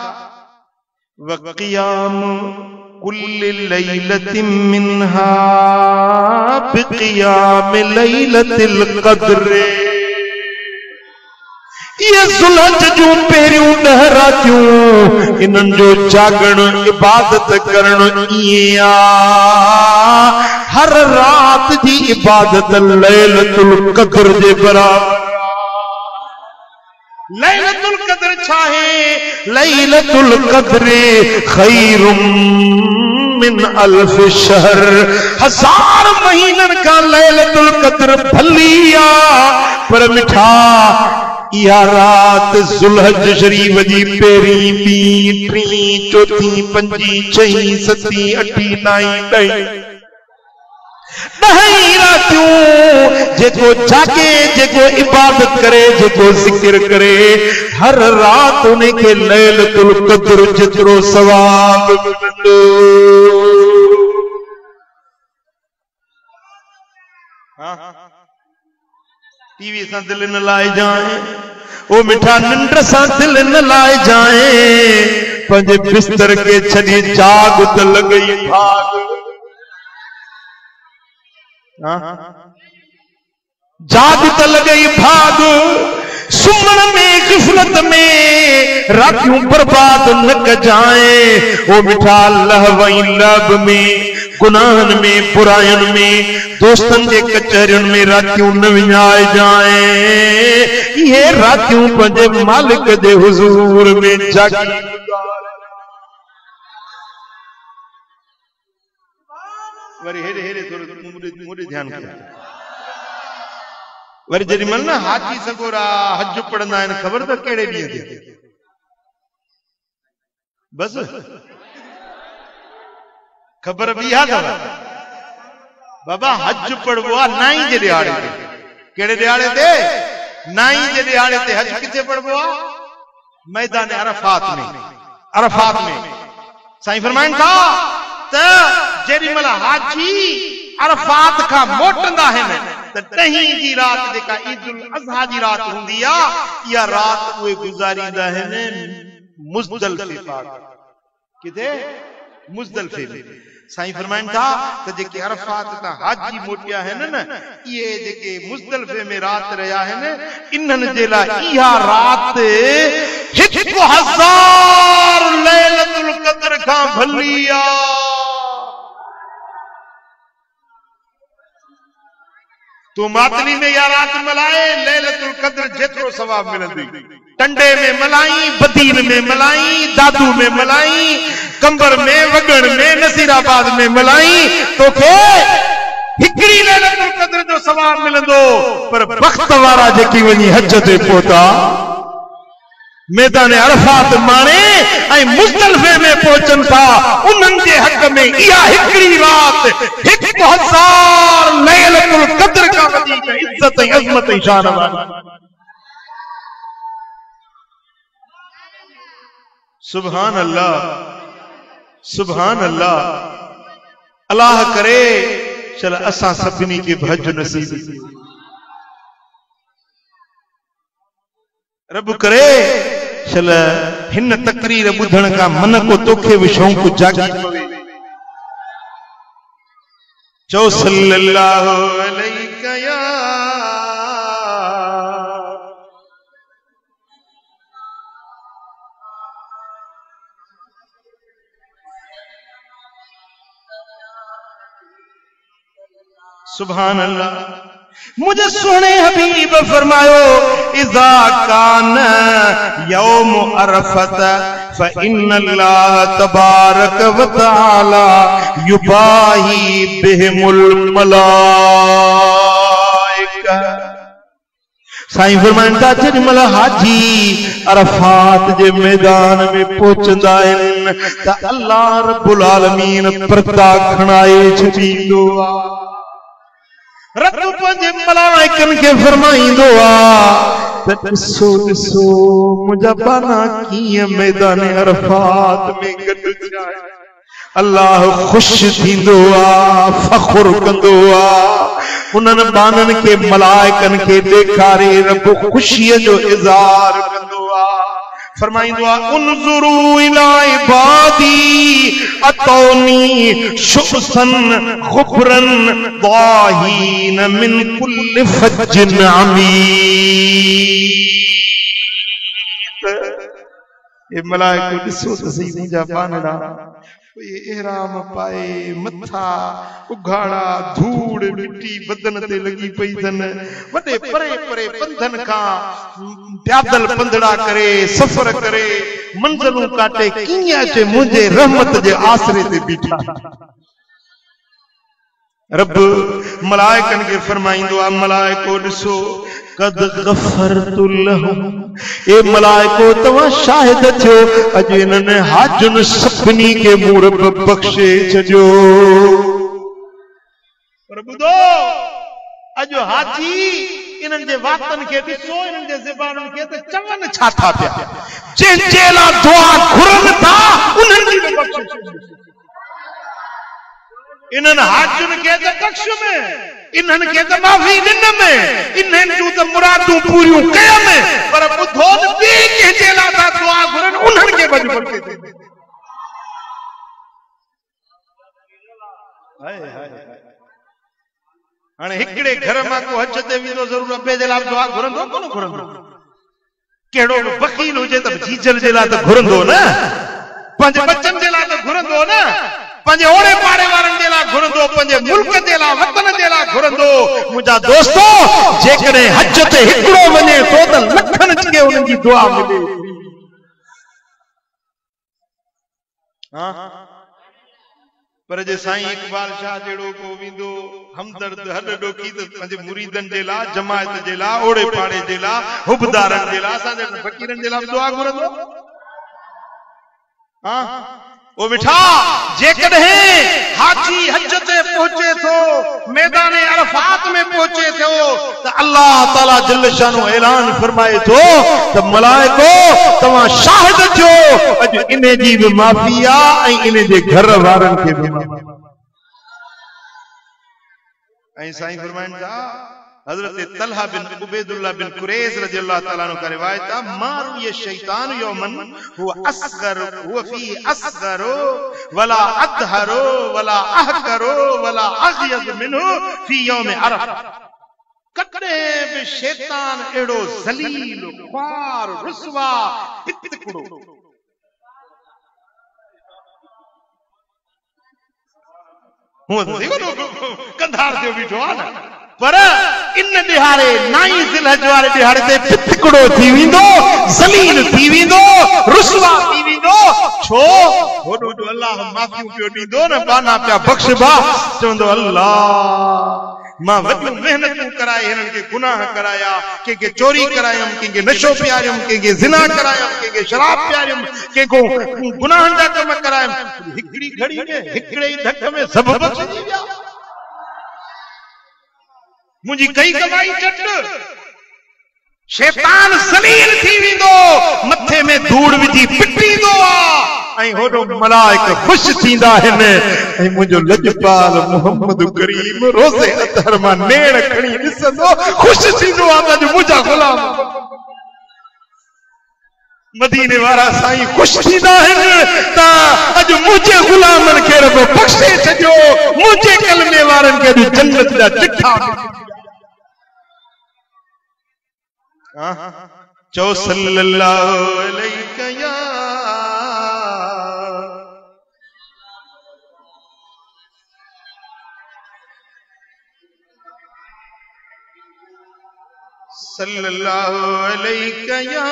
वक़ियाम कुल्लि लैलतिन मिनहा बिक़ियाम लैलतिल क़द्र। ये जुलहज जूं पहिरियों 10 रातियूं इन्हनि जो जागण इबादत करण इएं आ हर रात जी इबादत लैलतुल क़द्र जे बराबर। लैलतुल क़द्र छा है? लैलतुल क़द्र खैरुम मिन अल्फ शहर। 1000 महीनन का लैलतुल क़द्र भली आ पर मिठा इहा रात जुलहज शरीफ जी पहिरीं ॿीं टीं चौथीं पंजीं छहीं सतीं अठीं नाईं ॾहीं 10 रातियूं जेको जागे जेको इबादत करे जेको जिक्र करे हर रात उनखे लैलतुल क़द्र जेतिरो सवाब मिलंदो। टीवी सां दिल न लाए जाए ओ मिठा निंड सां दिल न लाए जाए पंहिंजे बिस्तर के छॾी जाग त लॻई भाग। जाग त लॻई भाग सुम्हण में ग़िफ़लत में रातियूं बर्बाद न कजाए ओ मिठा लहवई लब में गुनाहन में बुरायन में दोस्तन के कचहरियन में रातियों न विञाए जाए। ये रातियों पंहिंजे मालिक जे हुजूर में जागी वरी हेरे हेरे थोड़ो मुझे ध्यान कयो वरी जॾहिं महिल न हाजी सगोरा हज पढ़ंदा आहिनि ख़बर त कहिड़े ॾींहं ते बस खबर भी आ था बाबा हज पढ़बो आ नाई जे दिहाड़े ते। केड़े दिहाड़े ते? नाई जे दिहाड़े ते हज किथे पढ़बो आ? मैदान अरफात में। अरफात में साईं फरमाइन था त जेडी मल हाजी अरफात का मोटंदा आहिनि त 10 जी रात जेका ईदुल अज़हा जी रात हुंदी आ या रात उहे गुज़ारींदा आहिनि मुज़दलिफ़े पाक। किथे? मुज़दलिफ़े में। साईं फरमाइन था त जेके अरफात तां हाजी मोटिया आहिनि न इहे जेके मुज़दलिफ़े में रात रहिया आहिनि इन्हनि जे लाइ इहा रात 1000 लैलतुल क़द्र खां भली आ। तू मातली में या रात मलाए लैलतुल क़द्र जेतिरो सवाब मिलंदी। टंडे में मलाई, बदीन में मलाई, दादू में मलाई, कंबर में वगण में नसीराबाद में मलाई तोखे हिकड़ी लैलतुल क़द्र जो सवाब मिलंदो। पर वक्त वारा जेकी वञी हज ते पहुता मैदान अरफात माने ऐं मुज़दलिफ़े में पहुचन था उन्हनि जे हक़ में इहा हिकड़ी रात 1000 लैलतुल क़द्र का वधीक इज्जत ऐं अज़मत ऐं शान वारी। सुभान अल्लाह, सुभान अल्लाह। अल्लाह करे चल असां सभिनी खे हज नसीब रब करे चल हिन तकरीर ॿुधण का मन को तोखे भी शौक़ जागी पवे। चो सल्लल्लाहु अलैका या सुभान अल्लाह। मुझे सोने हबीब फरमायो इज़ा कान यौम अरफत फ़इन्नल्लाह तबारक व तआला युबाही बिहिमुल मलाइका। साईं फरमाइनि था जेॾी महिल हाजी अरफात जे मैदान में पहुचंदा आहिनि त अल्लाह रब्बुल आलमीन पर्दा खणाए छॾींदो आहे। रब पंहिंजे मलाइकनि खे फरमाईंदो आहे त ॾिसो ॾिसो मुंहिंजा बाना कीअं मैदान अरफात में गॾु थिया आहिनि। अल्लाह ख़ुशि थींदो आहे, फ़ख़ुर कंदो आहे। उन्हनि बाननि खे मलाइकनि खे ॾेखारे रब ख़ुशीअ जो इज़हार कंदो आहे। फरमाइंदो आहे उनज़ुरू इला इबादी अतौनी शुसन ग़ुबरन दाहीन मिन कुल्लि फज्जिन अमीन। ए मलाइको ॾिसो त सही मुंहिंजा बानड़ा ये एहराम पाए मथा उघाड़ा धूड़ मिट्टी बदन ते लगी पई थन वडे परे परे पंधन का प्यादल पंधड़ा करे सफर करे मंज़िलूं काटे कीअं अचे मुंहिंजे रहमत जे आसरे ते बीठा। रब मलाइकन के फरमाइंदो आ मलाइको ॾिसो कद गफरतु लहुम ए मलाइको तव्हां शाहिद थियो अॼु इन्हनि हाजुनि सभिनी खे मूं रब बख़्शे छॾियो। पर ॿुधो अॼु हाजी इन्हनि जे वातनि खे ॾिसो इन्हनि जे ज़बानुनि खे त चवनि छा था पिया जंहिंजे लाइ दुआ घुरनि था उन्हनि जी बख़्शिश इन्हनि हाजुनि खे त बख़्श में इन्हनि खे त माफ़ी ॾिन में इन्हनि जूं त मुरादूं पूरियूं कय में पर ॿुधो त ॿी कंहिंजे लाइ था दुआ घुरनि उन्हनि खे बि बख़्शे थी। हाणे हिकिड़े घर मां को हज ते वेंदो ज़रूर ॿिए जे लाइ दुआ घुरंदो कोन घुरंदो कहिड़ो वकील हुजे त जीजल जे लाइ त घुरंदो न पंहिंजे बच्चनि जे लाइ त घुरंदो न पंहिंजे ओड़े पाड़े वारनि जे लाइ घुरंदो पंहिंजे मुल्क जे लाइ वतन जे लाइ घुरंदो। मुंहिंजा दोस्तो जेकॾहिं हज ते हिकिड़ो वञे थो त लखनि खे उन्हनि जी दुआ मिले। पर जे साईं इकबाल शाह जहिड़ो को वेंदो हमदर्द हल ॾोकी त पंहिंजे मुरीदनि जे लाइ जमायत जे लाइ ओड़े पाड़े जे लाइ हुबदारनि जे लाइ असांजे फ़क़ीरनि जे लाइ दुआ घुरंदो। ओ बिठा जेकॾहिं हाजी हज ते पहुचे थो मैदान अरफात में पहुचे थो त अल्लाह ताला जल शानो ऐलान फरमाए थो त मलाइको तव्हां शाहिद थियो अॼु इन जी बि माफ़ी आहे ऐं इन जे घर वारनि खे बि माफ़ी। ऐं साईं फरमाइनि था हजरत तलहा बिन उबैदुल्लाह बिन कुरैश रज़ियल्लाहु ताला अन्हु का रिवायत है मारू ये शैतान यौमन हुवा असगर हुवा फी असगरो वला अदहरो वला अहकरो वला अग़यज़ मिन्हु फी यौम अरफा। कॾहिं बि शैतान एड़ो ज़लील ख्वार रुसवा हिकड़ो कंधार जो बीठो आहे न पर इन दिहाड़े नाई ज़िलहज वारे दिहाड़े ते पितकड़ो थी वेंदो ज़लील थी वेंदो रुसवा थी वेंदो छो होडो जो अल्लाह माफ़ी पियो ॾींदो न बाना पिया बख़्शबा चवंदो अल्लाह मां वॾियूं मेहनतूं कराए हिननि खे गुनाह कराया कंहिंखे चोरी करायमि कंहिंखे नशो पियारियमि कंहिंखे ज़िना करायमि कंहिंखे शराब पियारियमि कंहिंखो गुनाहनि जा कम करायमि हिकिड़ी घड़ी में हिकिड़े ई धक में सभु बख़्शिजी विया। मुझी कई कमाई चट शैतान ज़लील थी वेंदो मथे में धूड़ विझी पिटींदो ऐं होडो मलाइक खुश थींदा आहिनि ऐं मुंहिंजो लजपाल मोहम्मद करीम रोज़े अतहर मां नेड़ खणी ॾिसंदो खुश थींदो आहे त मुंहिंजा गुलाम मदीने वारा साईं खुश थींदा आहिनि त अॼु मुंहिंजे गुलामनि खे रब बख़्शे छॾियो मुंहिंजे कलमे वारनि खे अॼु जन्नत जा चिठा चो सल्लल्लाहु अलैहि या सल्लल्लाहु अलैहि या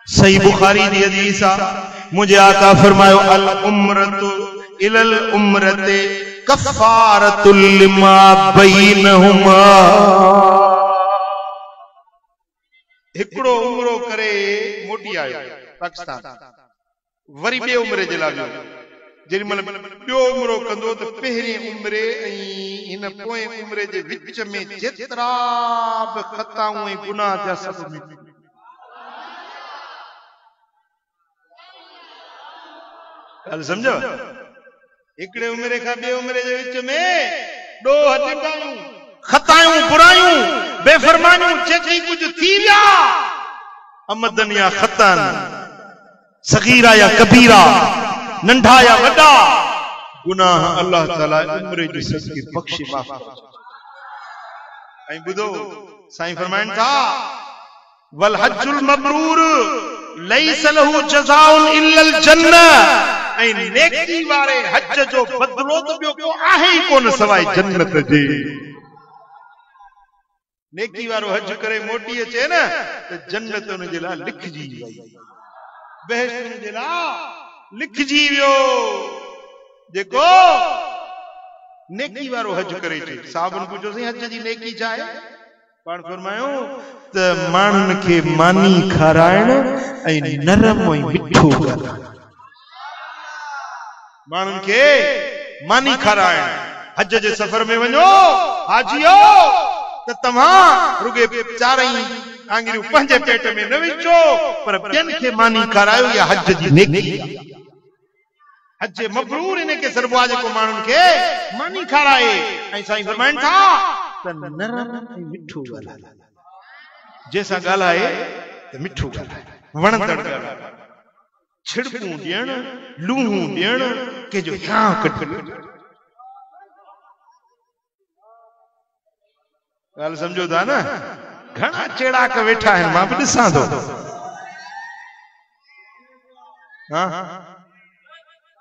सही बुखारी दी हदीस आ मुझे आका फरमायो अल उम्रतु इलल उम्रते कफ़ारतुल लिमा बैनहुमा। हिकड़ो उम्रो करे मोटी आयो पाकिस्तान वरी बे उम्रे जे लाइ जेडी मन बियो उम्रो कंदो त पहिरीं उम्रे ऐं हिन पोएं उम्रे जे विच में जेतिरा बि खताऊं ऐं गुनाह जा सभु मिटी समझो हिकड़े उम्रे का बे उम्रे जे विच में ॾोह टिंडायूं खतायूं बुरायूं बेफरमानियूं जेकी कुछ थी विया अमदन या खतन सगीरा या कबीरा नंढा या वॾा गुनाह अल्लाह ताला उम्रे जी सबके बख्शे माफ ऐं ॿुधो साईं फरमाइनि था वल हज्जुल मबरूर लैस लहू जज़ाउन इल्लल जन्नह ऐं नेकी वारे हज जो बदिलो त ॿियो को आहे ई कोन सवाइ जन्नत जे। नेकी वारो हज करे मोटी अचे न त जन्नत उन जे लाइ लिखजी वई, बहिश्त उन जे लाइ लिखजी वियो। जेको नेकी वारो हज करे थे साहबन पुछो सी हज जी नेकी छा आहे? पाण फरमायो त माण्हुनि खे मानी खाराइण ऐं नरम ऐं मिठो ॻाल्हाइण। माण्हुनि खे मानी खाराइण। हज जे सफ़र में वञो हाजियो त तव्हां रुगे चारई आंगरियूं पंहिंजे पेट में न विझो पर ॿियनि खे मानी खारायो या हज जी नेकी। हज मबरूर इन के सरबो जेको माण्हुनि खे मानी खाराए। ऐं साईं फरमाइनि था त नरम ऐं मिठो ॻाल्हाए। जंहिंसां ॻाल्हाए त मिठो ॻाल्हाए, वणंदड़ ॻाल्हाए, छिड़कूं ॾियण, लूहूं ॾियण, कंहिंजो या कढण। ॻाल्हि सम्झो था न? घणा चेड़ाक वेठा आहिनि, मां बि ॾिसां थो।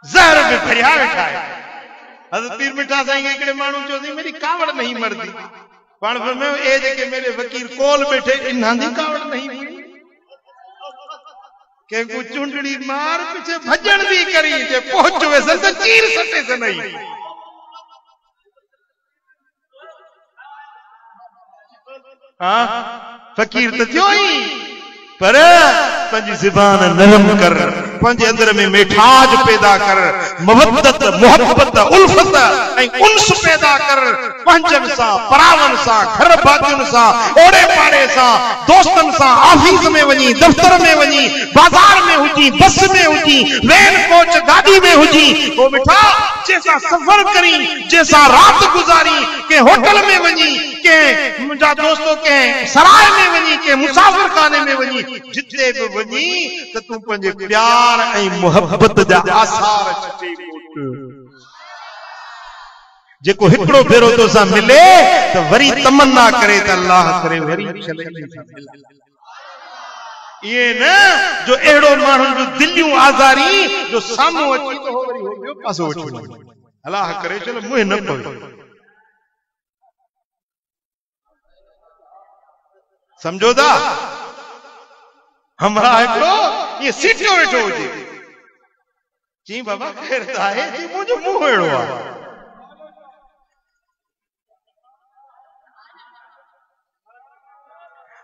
ज़हर में भरिया वेठा है। हज़रत पीर मिठा साईं के हिकिड़े माण्हू चयोसीं मेरी कावड़ नहीं मरदी। पाण फरमायो ए जेके मेरे वकील कोल बैठे इन्हां दी कावड़ नहीं मरदी। के को चुंडड़ी मार पीछे भजन भी करी जे पहुंच वैसे तो चीर सटे से नहीं। हाँ फकीर तो थियो ही पर पंजी ज़ुबान नरम कर, पंजे अंदर में मिठास पैदा कर, मोहब्बत मोहब्बत उल्फत ऐं उन्स पैदा कर। पंजन सा परावन सा घर भातियुनि सा ओड़े पाड़े सा दोस्तन सा ऑफिस में वञी, दफ्तर में वञी, बाजार में हुजी, बस में हुजी, वैन कोच गाड़ी में हुजी, वो मिठा जैसा सफर करी, जैसा रात गुजारी, के होटल में वञी, के मुंहिंजा दोस्तों के सराय में वञी, के मुसाफिर खाने में वञी, जिते भी वञी त तूं पंहिंजे प्यार ऐं मोहब्बत जा आसार छटे मोट। जेको हिकिड़ो भेरो तोसां मिले त वरी तमन्ना करे त अल्लाह करे वरी ये न जो एड़ो माण्हुनि जो दिलियूं आज़ारी जो साम्हूं अची त हो वरी हो ॿियो पासो वठी वञे। अल्लाह करे चलो मुंहुं न पवे। समझो था? हमरा हिकिड़ो ये सीटियो वेठो हुजे जी बाबा ख़ैर त आहे जी मुंहिंजो मुंहुं अहिड़ो आहे।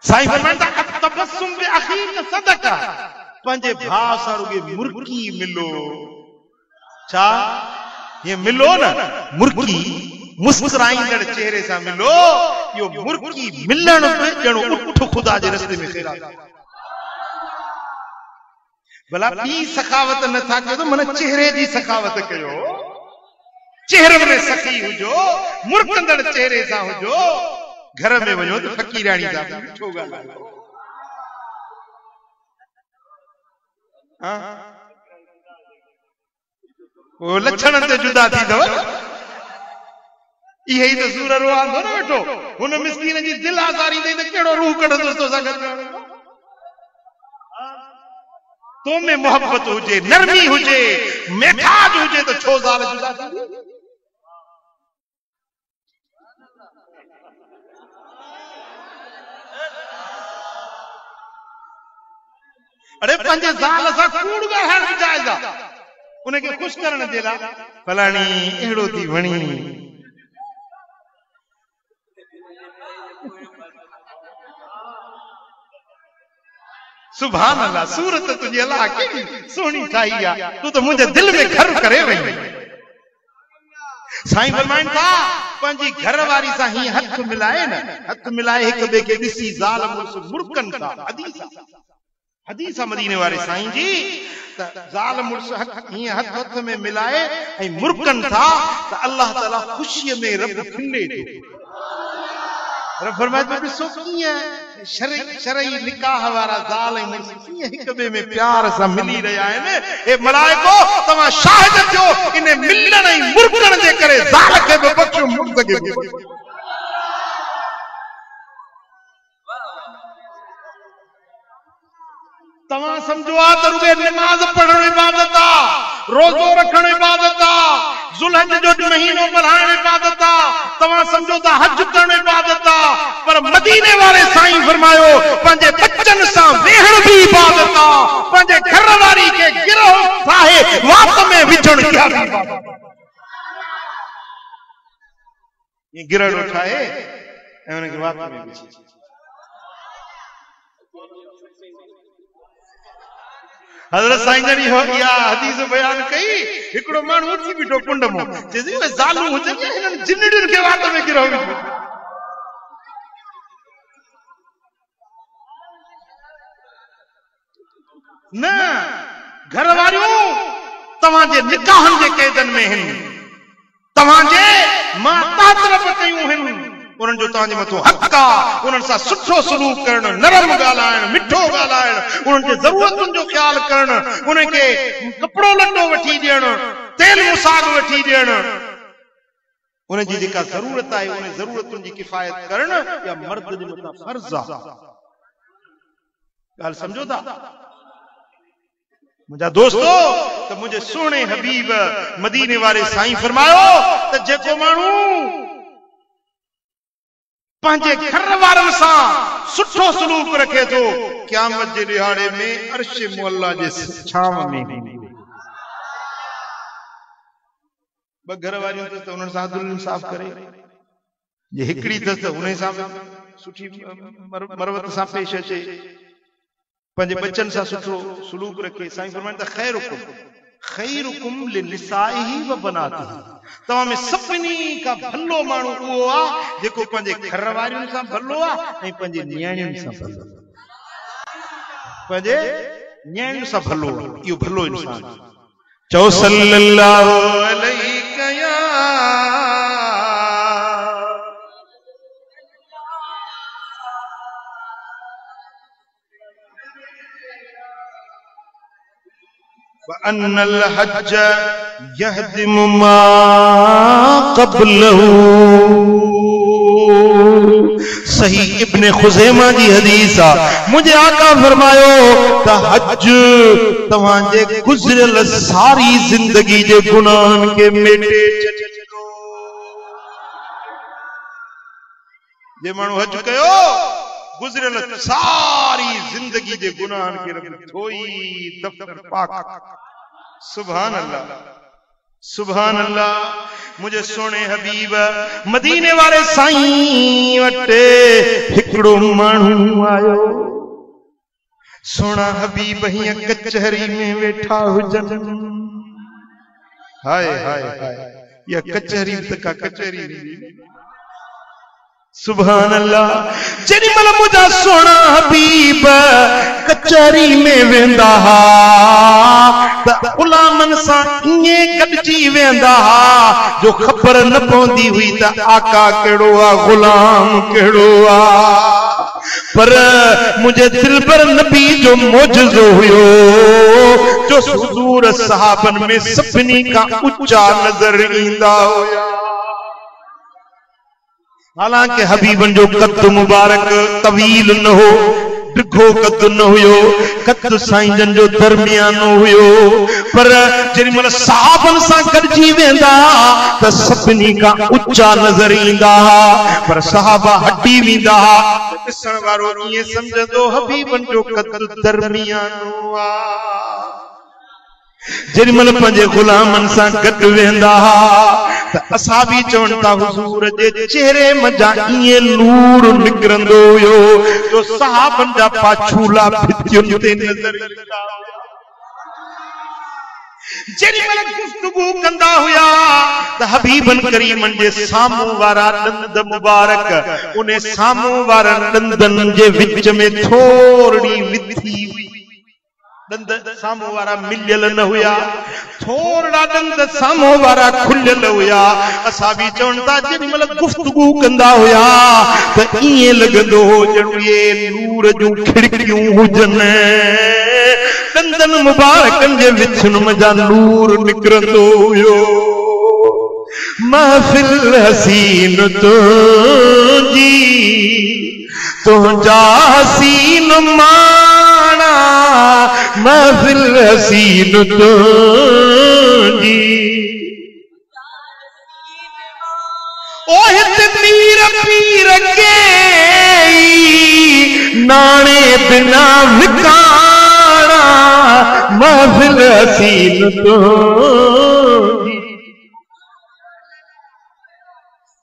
साईं फरमाइनि था तबस्सुम बि अखीक सदका। पंहिंजे भाउ सां रुगे मुर्की मिलो। छा ये मिलो न मुर्की मुस्कुराईंदड़ चेहरे सां मिलो। यो मुर्की मिलण बि ॼणो उठ खुदा जे रस्ते में ख़ैरात। भला ॿी सखावत नथा कयो त मन चेहरे जी सखावत कयो। चेहरे में सखी हुजो, मुर्कंदड़ चेहरे सां हुजो। घर में वञो त फकीराणी सां मिठो ॻाल्हायो। वो लक्षण ते जुदा थी अथव। इहे ई त सूर रोआंदो न वेठो। हुन मिस्कीन जी दिल आज़ारी अथई त कहिड़ो रूह कढंदो तोसां गॾु। तो में मोहब्बत हुजे, नरमी हुजे, मिठास हुजे तो छो ज़ाल जुदा थी। अरे पंहिंजे ज़ाल सां कूड़ ॻाल्हाइण बि जाइज़ आहे। उनखे ख़ुशि करण जे लाइ फलाणी अहिड़ो थी वणी। सुभान अल्लाह सूरत तुझी अल्लाह केड़ी सोहणी ठाही आहे। तू तो मुंहिंजे दिल में घर करे वई। साईं फरमाइनि था पंहिंजी घर वारी सां ही हथ मिलाए न, हथ मिलाए हिक ॿिए खे ॾिसी ज़ाल मुड़ुस मुड़कनि था। हदीस मदीने वारे साईं जी त ज़ाल मुड़ुस हीअं हथ हथ में मिलाए ऐं मुड़कनि था त अल्लाह ताला ख़ुशीअ में रब खिले थो। रब फरमाए थो ॾिसो कीअं शरई निकाह वारा ज़ाल ऐं मुड़ुस कीअं हिक ॿिए में प्यार सां मिली रहिया आहिनि। हे मलाइको तव्हां शाहिद थियो इन मिलण ऐं मुड़कण जे करे ज़ाल खे बि बख़्शो मुर्द खे बि। तवा समझो आ त रुगे नमाज पढ़ण इबादत आ, रोजो रखण इबादत आ, जुलहज जो महीनो मल्हाइण इबादत आ, तवा समझो त हज करण इबादत आ, पर मदीने वाले साईं फरमायो पंहिंजे बच्चन सां वेहण भी इबादत आ, पंहिंजे घर वारी के गिरह ठाहे वात में विझण इहा भी इबादत आ। ये गिरह ठाहे ऐं उनखे वात में विझे। हज़रत साईं जनी हो या हदीस बयान कई, हिकड़ो माण्हू उथी बीठो कुंड मो, चेसी वे ज़ालू हुजन हिनन जिन्नड़ियुनि खे वात में गिरह विझो। न घर वारियूं तव्हांजे निकाहनि जे कैदनि में हिन, तव्हांजे माता तरफ़ कयूं हिन, उन्हनि जो तव्हांजे मथो हक़ आहे, उन्हनि सां सुठो सलूक करणु, नरम ॻाल्हाइणु, मिठो ॻाल्हाइणु, उन्हनि जे ज़रूरतुनि जो ख़्यालु करणु, उनखे कपिड़ो लटो वठी ॾियणु, तेल मुसाग वठी ॾियणु, उनजी जेका ज़रूरत आहे उन ज़रूरतुनि जी किफ़ायत करणु या मर्द जे मथां फ़र्ज़ आहे। ॻाल्हि सम्झो था मुंहिंजा दोस्तो? त मुंहिंजे सुहिणे हबीब मदीने वारे साईं फरमायो त जेको माण्हू पंहिंजे घर वारनि सां सुठो सलूक रखे थो, क़यामत जे ॾिहाड़े में अर्श मुअल्ला जे छांव में हूंदो। ॿ घर वारियूं अथसि त उन्हनि सां अदल इंसाफ़ करे, जे हिकिड़ी अथसि त उन सां सुठी मरवत सां पेश अचे, पंहिंजे बच्चनि सां सुठो सलूक रखे। साईं फरमाइनि त खैरुकुम लिनिसाइही व बनातिही, तव्हां में सभिनी खां भलो माण्हू उहो आहे जेको पंहिंजे घर वारियुनि सां भलो आहे ऐं पंहिंजे न्याणियुनि सां भलो, पंहिंजे न्याणियुनि सां भलो आहे, इहो भलो इंसान। चओ सल्लल्लाहु अलैहि वअन्नल हज यहदिम मा क़ब्लहू। सही इब्ने खुज़ैमा जी हदीस आहे, मुझे आका फरमायो त हज तव्हांजे गुज़रियल सारी जिंदगी जे गुनाहनि खे मेटे छॾींदो। जे माण्हू हज कयो गुज़रियल सारी जिंदगी जे गुनाहनि खे रब धोई दफ़्तर पाक। सुभान अल्लाह, सुभान अल्लाह। मुझे सोने हबीब मदीने वाले साईं वटे हिकड़ो माण्हू आयो, सोना हबीब हीअं कचहरी में वेठा हुजन। हाय हाय हाय, या कचहरी त का कचहरी। सुभान अल्लाह। जेॾी महिल मुंहिंजा सोना हबीब कचहरी में वेंदा हा त गुलामनि सां ईअं गॾिजी वेंदा हा जो ख़बर न पवंदी हुई त आका कहिड़ो आहे, गुलाम कहिड़ो आहे। पर मुंहिंजे दिलबर नबी जो मौजज़ो हुयो जो हुज़ूर सहाबन में सभिनी खां ऊचा नज़र ईंदा हुया। हालांकि हबीबन जो कद मुबारक तवील न हो, डिघो कद न हुयो, कद साईं जो दरमियानो हुयो, पर जेॾी महिल सहाबन सां गॾिजी वेंदा त सभिनी खां ऊचा नज़र ईंदा, पर सहाबा हटी वेंदा। ॾिसण वारो ईअं सम्झंदो हबीबन जो कद दरमियानो आहे। जेॾी महिल पंहिंजे गुलामनि सां गॾु वेंदा त असां बि चवनि था हुज़ूर जे चेहरे मथां ईअं नूर निकिरंदो हुयो जो सहाबनि जा पाछूला भितियुनि ते नज़र ईंदा। जेॾी महिल गुफ़्तगू कंदा हुया त हबीबन करीमन जे साम्हूं वारा ॾंद मुबारक उन साम्हूं वारा ॾंदनि जे विच में थोरी विथी हुई। ॾंद साम्हूं वारा मिलियल न हुया, थोरा ॾंद साम्हूं वारा खुलियल हुया। असां बि चवनि था जेॾी महिल गुफ़्तगू कंदा हुया त ईअं लॻंदो हो ॼणु इहे नूर जूं खिड़कियूं हुजनि, ॾंदनि मुबारकनि जे विचनि मथां नूर निकिरंदो हुयो। महफ़िल हसीन तुंहिंजी तुंहिंजा हसीन माणा महफिल हसीन तुझी ओहित पीर पीर के नाने बिना विकाना महफिल हसीन तुझी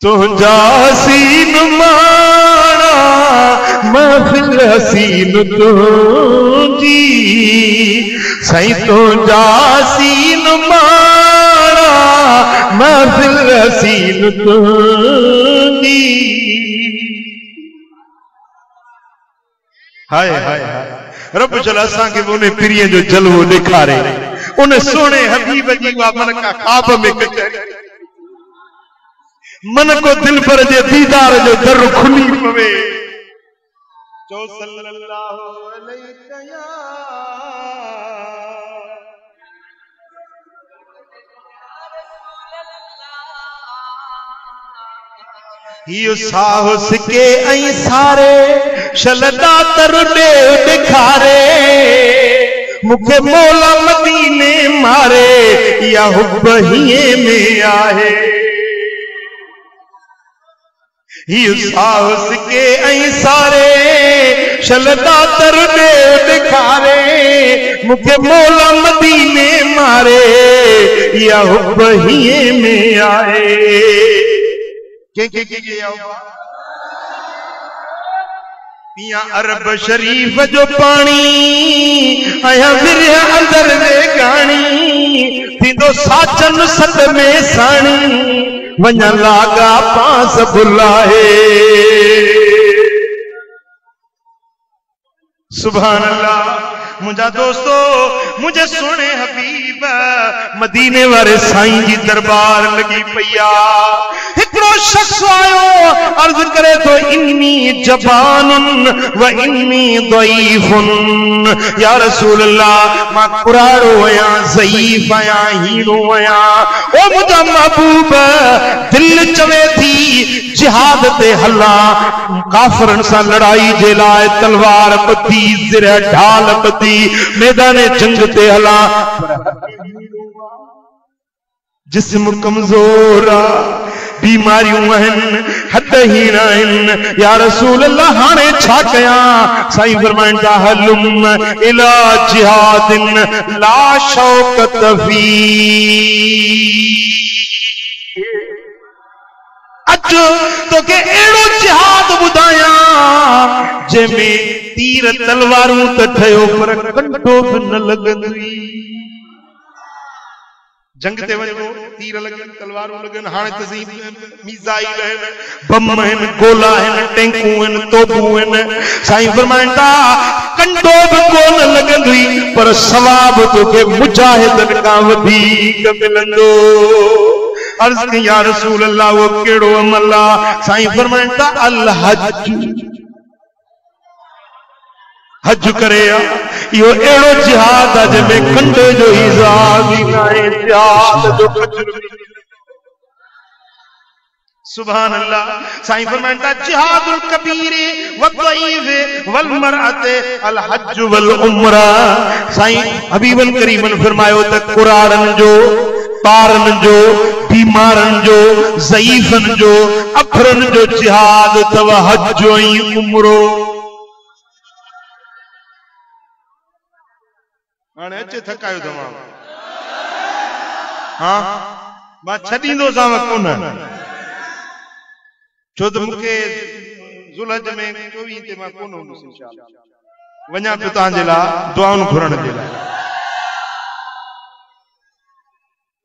तुझा हसीन माना महफिल हसीन तुझी साईं तुझा हसीन माना महफिल हसीन तुझी हाय हाय हाय रब चला असांखे उन पिरीअ जो जलवो ॾेखारे उन सोने हबीब जी वा मन का ख्वाब में कचहरी मन को दिल पर जे दीदार जो दर खुली पवे जो सल्लल्लाहु अलैहि या हियो साहस के ऐं सारे शलदा तर ॾेखारे मुखे मौला मदीने मारे या हुब हिए में आहे हियो साहस के ऐं सारे शलदा तर ॾेखारे मुखे मौला मदीने मारे या हुब हिए में आहे के पिया अरब शरीफ जो पानी आया विरह अंदर वे गाणी थींदो साचन सद में साणी वञा लागा पास बुलाए सुभान अल्लाह मुझा दोस्तों मुझे सोने हबीब मदीने वाले साईं जी दरबार लगी पैया हिकड़ो शख्स आयो अर्ज करे तो इन्नी जबानुन व इन्नी दईफुन या रसूल अल्लाह मां कुराड़ो आया ज़ईफ आया हीरो आया ओ मुझा महबूब दिल चवे थी जिहाद ते हला काफरन सा लड़ाई जे लाए तलवार बधी ज़िर ढाल बधी मैदाने जंग ते हला जिस्म कमजोर बीमारियों हदहीन या रसूल अल्लाह हाने छा कया साईं फरमाइंदा हलुम इला जिहादिन ला शौकत फी अज तो के एड़ो जिहाद बुधाया जेमें तीर तलवारूं त ठयो पर कंडो भी न लगंदी जंग ते वञो तीर लगन तलवारूं लगन हाने त मिसाइल आहिनि बम आहिनि गोला आहिनि टैंकूं आहिनि तोपूं आहिनि साईं फरमाइंदा कंडो भी कोन लगंदी पर सवाब तोखे मुजाहिदन खां वधीक मिलंदो अर्ज़ कई या रसूल अल्लाह वो केड़ो अमल आ साईं फरमाइंदा अल हज हज करे यो एड़ो जिहाद आ जंहिंमें कंडे जो हिसाब ही नाहे जिहाद जो कजर सुभान अल्लाह साईं फरमाइंदा जिहादुल कबीर व ज़ईफ वल मरअत अल हज वल उम्रा साईं हबीबन करीमन फरमायो त कुरारन जो तारन जो बीमारन जो ज़ईफन जो अफरन जो जिहाद तव हज ऐं उम्रो हाणे अचे थकायो तमाम हाँ मां छॾींदो सां कोन छो त मूंखे ज़ुलहज में 24 ते मां कोन हूंदुसि इंशाअल्लाह वञा पियो तव्हांजे लाइ दुआऊं घुरण जे लाइ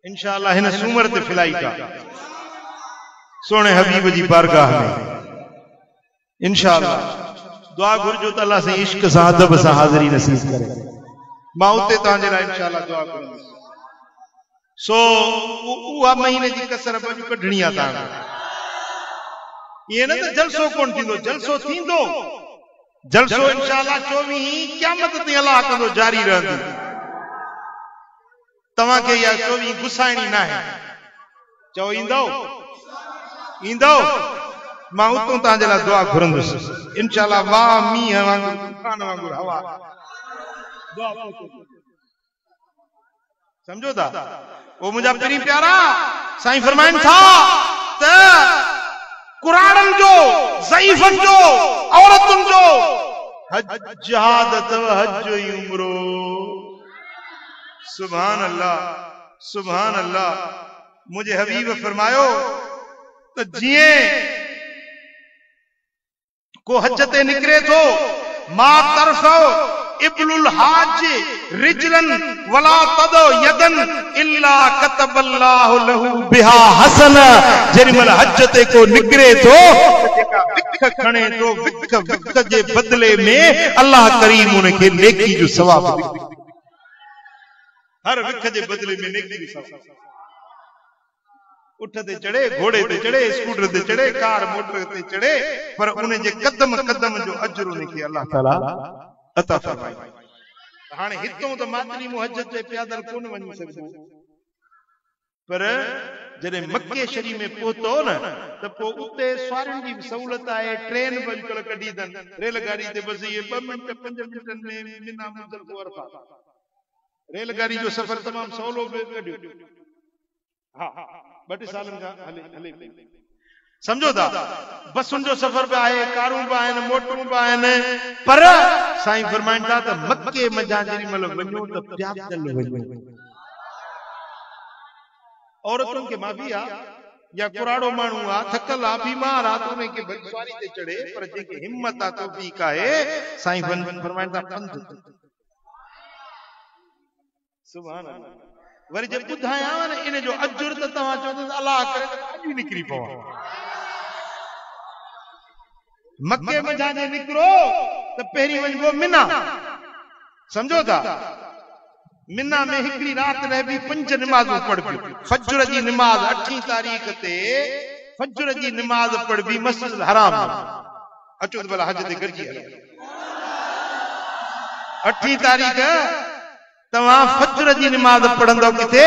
इंशाअल्लाह हिन सूमर ते फ्लाइट आहे सोने हबीब जी बारगाह में इंशाअल्लाह दुआ घुरजो त अल्लाह से इश्क सां अदब सां हाज़िरी नसीब करे मां उते तव्हांजे लाइ इंशाअल्लाह दुआ कंदुसि सो उहा महीने जी कसर अॼु कढणी आहे तव्हांखे ये न तो जलसो कौन थींदो जलसो थींदो जलसो इंशाअल्लाह 24 क़यामत ते अल्लाह कंदो जारी रहंदी तवा के या 24 गुसाइणी ना है चो इंदो इंदो मां उतो ता जे ला दुआ घुरंदुस इंशाअल्लाह वाह मी वांगुर खान वांगुर हवा समझो था वो मुझा पीरी प्यारा साईं फरमाइन था त कुरानन जो ज़ईफन जो औरतुन जो हज जहाद अथव हज ई उमरो सुभान अल्लाह मुझे हबीब फरमायो तो जिए को हज ते निकरे थो मा तरफो इब्लुल हाज रिजलन वला तदो यदन इल्ला कतबल्लाहु लहू बिहा हसन जरिमल हज ते को निकरे थो जेका विख खणे तो विख जे बदले में अल्लाह करीम उनके नेकी जो सवाब हर विख जे बदले में नेकी जो सवाब उठ ते चढ़े घोड़े ते चढ़े स्कूटर ते चढ़े कार मोटर ते चढ़े पर उन्हें जे कदम कदम जो अजर उनके अल्लाह ताला अता फरमाई हाने हितों तो मातनी मुहज्जत ते पैदल कोन वञी सघो पर जॾहिं मक्के शरीफ में पहुतो न त पोइ उते सवारनि जी सहूलियत आहे ट्रेन बि अॼुकल्ह कढी अथनि रेलगाड़ी ते बस इहे 2 मिंट 5 मिंटनि में मिना मुंदर को अरफा रेलगाड़ी जो सफ़र तमामु सवलो बि कढियो हा 2 सालनि खां हले समझो था बसुन जो सफर पे आए कारूं पे आए मोटरूं पे आए पर साईं फरमाइन था त मक्के मजा जेरी मतलब वञो त प्यादल वञो औरतुन के माफी आ या कुराड़ो माण्हू आ थकल आ बीमार आ तो उनके सवारी ते चढ़े पर जेके हिम्मत आ तौफीक आहे साईं फरमाइन था पंध सुभान अल्लाह वरी जे ॿुधायां न इन जो अजुर त तव्हां चओ त अल्लाह करे अॼु निकिरी पवा मक्के में जाने निकरो तो पहिरी वञबो मिना समझो था मिना में हिकड़ी रात रह भी 5 नमाज़ूं पढ़बी फजर जी नमाज 8 तारीख ते फजर जी नमाज पढ़बी मस्जिद हराम अचो भला हज ते गॾिजी 8 तारीख तव्हां फजर जी नमाज पढ़ंदो किथे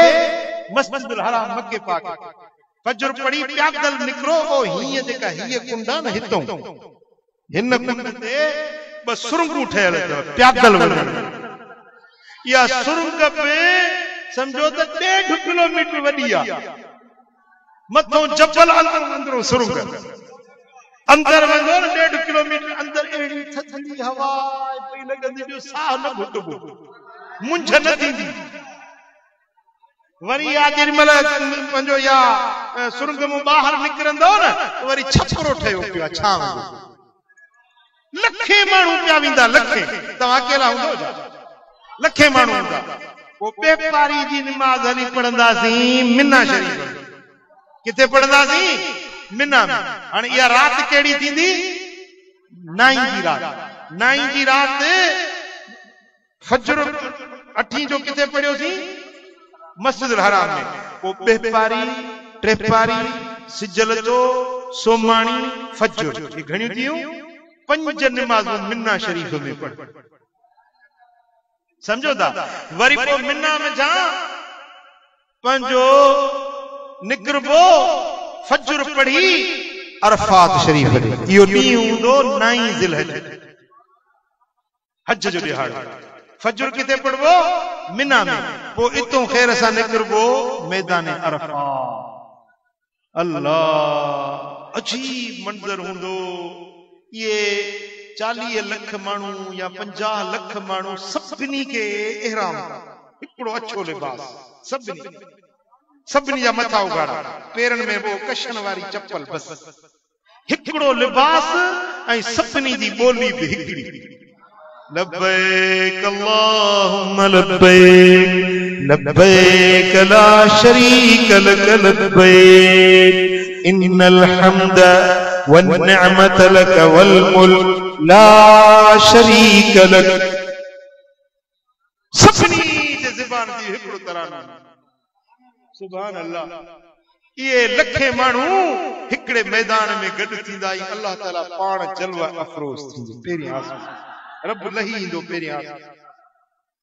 मस्जिद हराम मक्के पाक फजर पढ़ी प्यादल निकरो ओ हीअ जेका हीअ कुंडा न हितों हिन कुंड ते बस सुरंगू ठहियल अथव प्यादल वञण या सुरंग पे समझो त 1.5 किलोमीटर वॾी आहे मथों जबल अंदरों सुरंग अंदर वञो न 1.5 किलोमीटर अंदर अहिड़ी थधड़ी हवा पई लॻंदी जो साह न घुटबो मुंझ न थींदी वरी आ जेमल पंहिंजो या सुरंग मां ॿाहिरि निकिरंदो न वरी छपरो ठहियो पियो आहे छांव लखे माण्हू पिया वेंदा लखे तव्हां अकेला हूंदो छा लखे माण्हू हूंदा पोइ बेपारी जी नमाज़ हली पढ़ंदासीं मिना शरीफ किथे पढ़ंदासीं मिना में हाणे इहा राति कहिड़ी थींदी 9 जी रात फजर 8 जो किथे पढ़ियोसीं मस्जिद हराम में पोइ बेपारी टेपारी सिजल जो सोमाणी फजर ये घणियूं थियूं 5 नमाज़ूं मिना शरीफ में पढ़ समझो था वरी पोइ मिना में जा पंहिंजो निकरबो फजर पढ़ी अरफात शरीफ ॾे इहो ॾींहुं हूंदो 9 ज़िलहज हज जो ॾिहाड़ो फजर किथे पढ़बो मिना में पोइ इतो ख़ैर सां निकरबो मैदान अरफा अल्लाह अजीब मंज़र हूंदो ये 40 लख माण्हू या 50 लख माण्हू सभिनी खे इहराम हिकिड़ो अछो लिबास सभिनी जा मथा उघाड़ा पेरनि में वो कशन वारी चप्पल बस हिकिड़ो लिबास ऐं सभिनी जी ॿोली बि हिकिड़ी लब्बैक अल्लाहुम्मा लब्बैक लब्बैक ला शरीक लक लब्बैक इन्नल हम्द वन निअमत लक वल मुल्क ला शरीक लक सभिनी जे ज़बान जी हिकिड़ो तरानो सुभान अल्लाह ये लखे माण्हू हिकिड़े मैदान में गॾु थींदा ई अल्लाह ताला पाण जलवा अफरोज़ थींदो पहिरीं आसमान रब लही ईंदो पहिरीं आसमान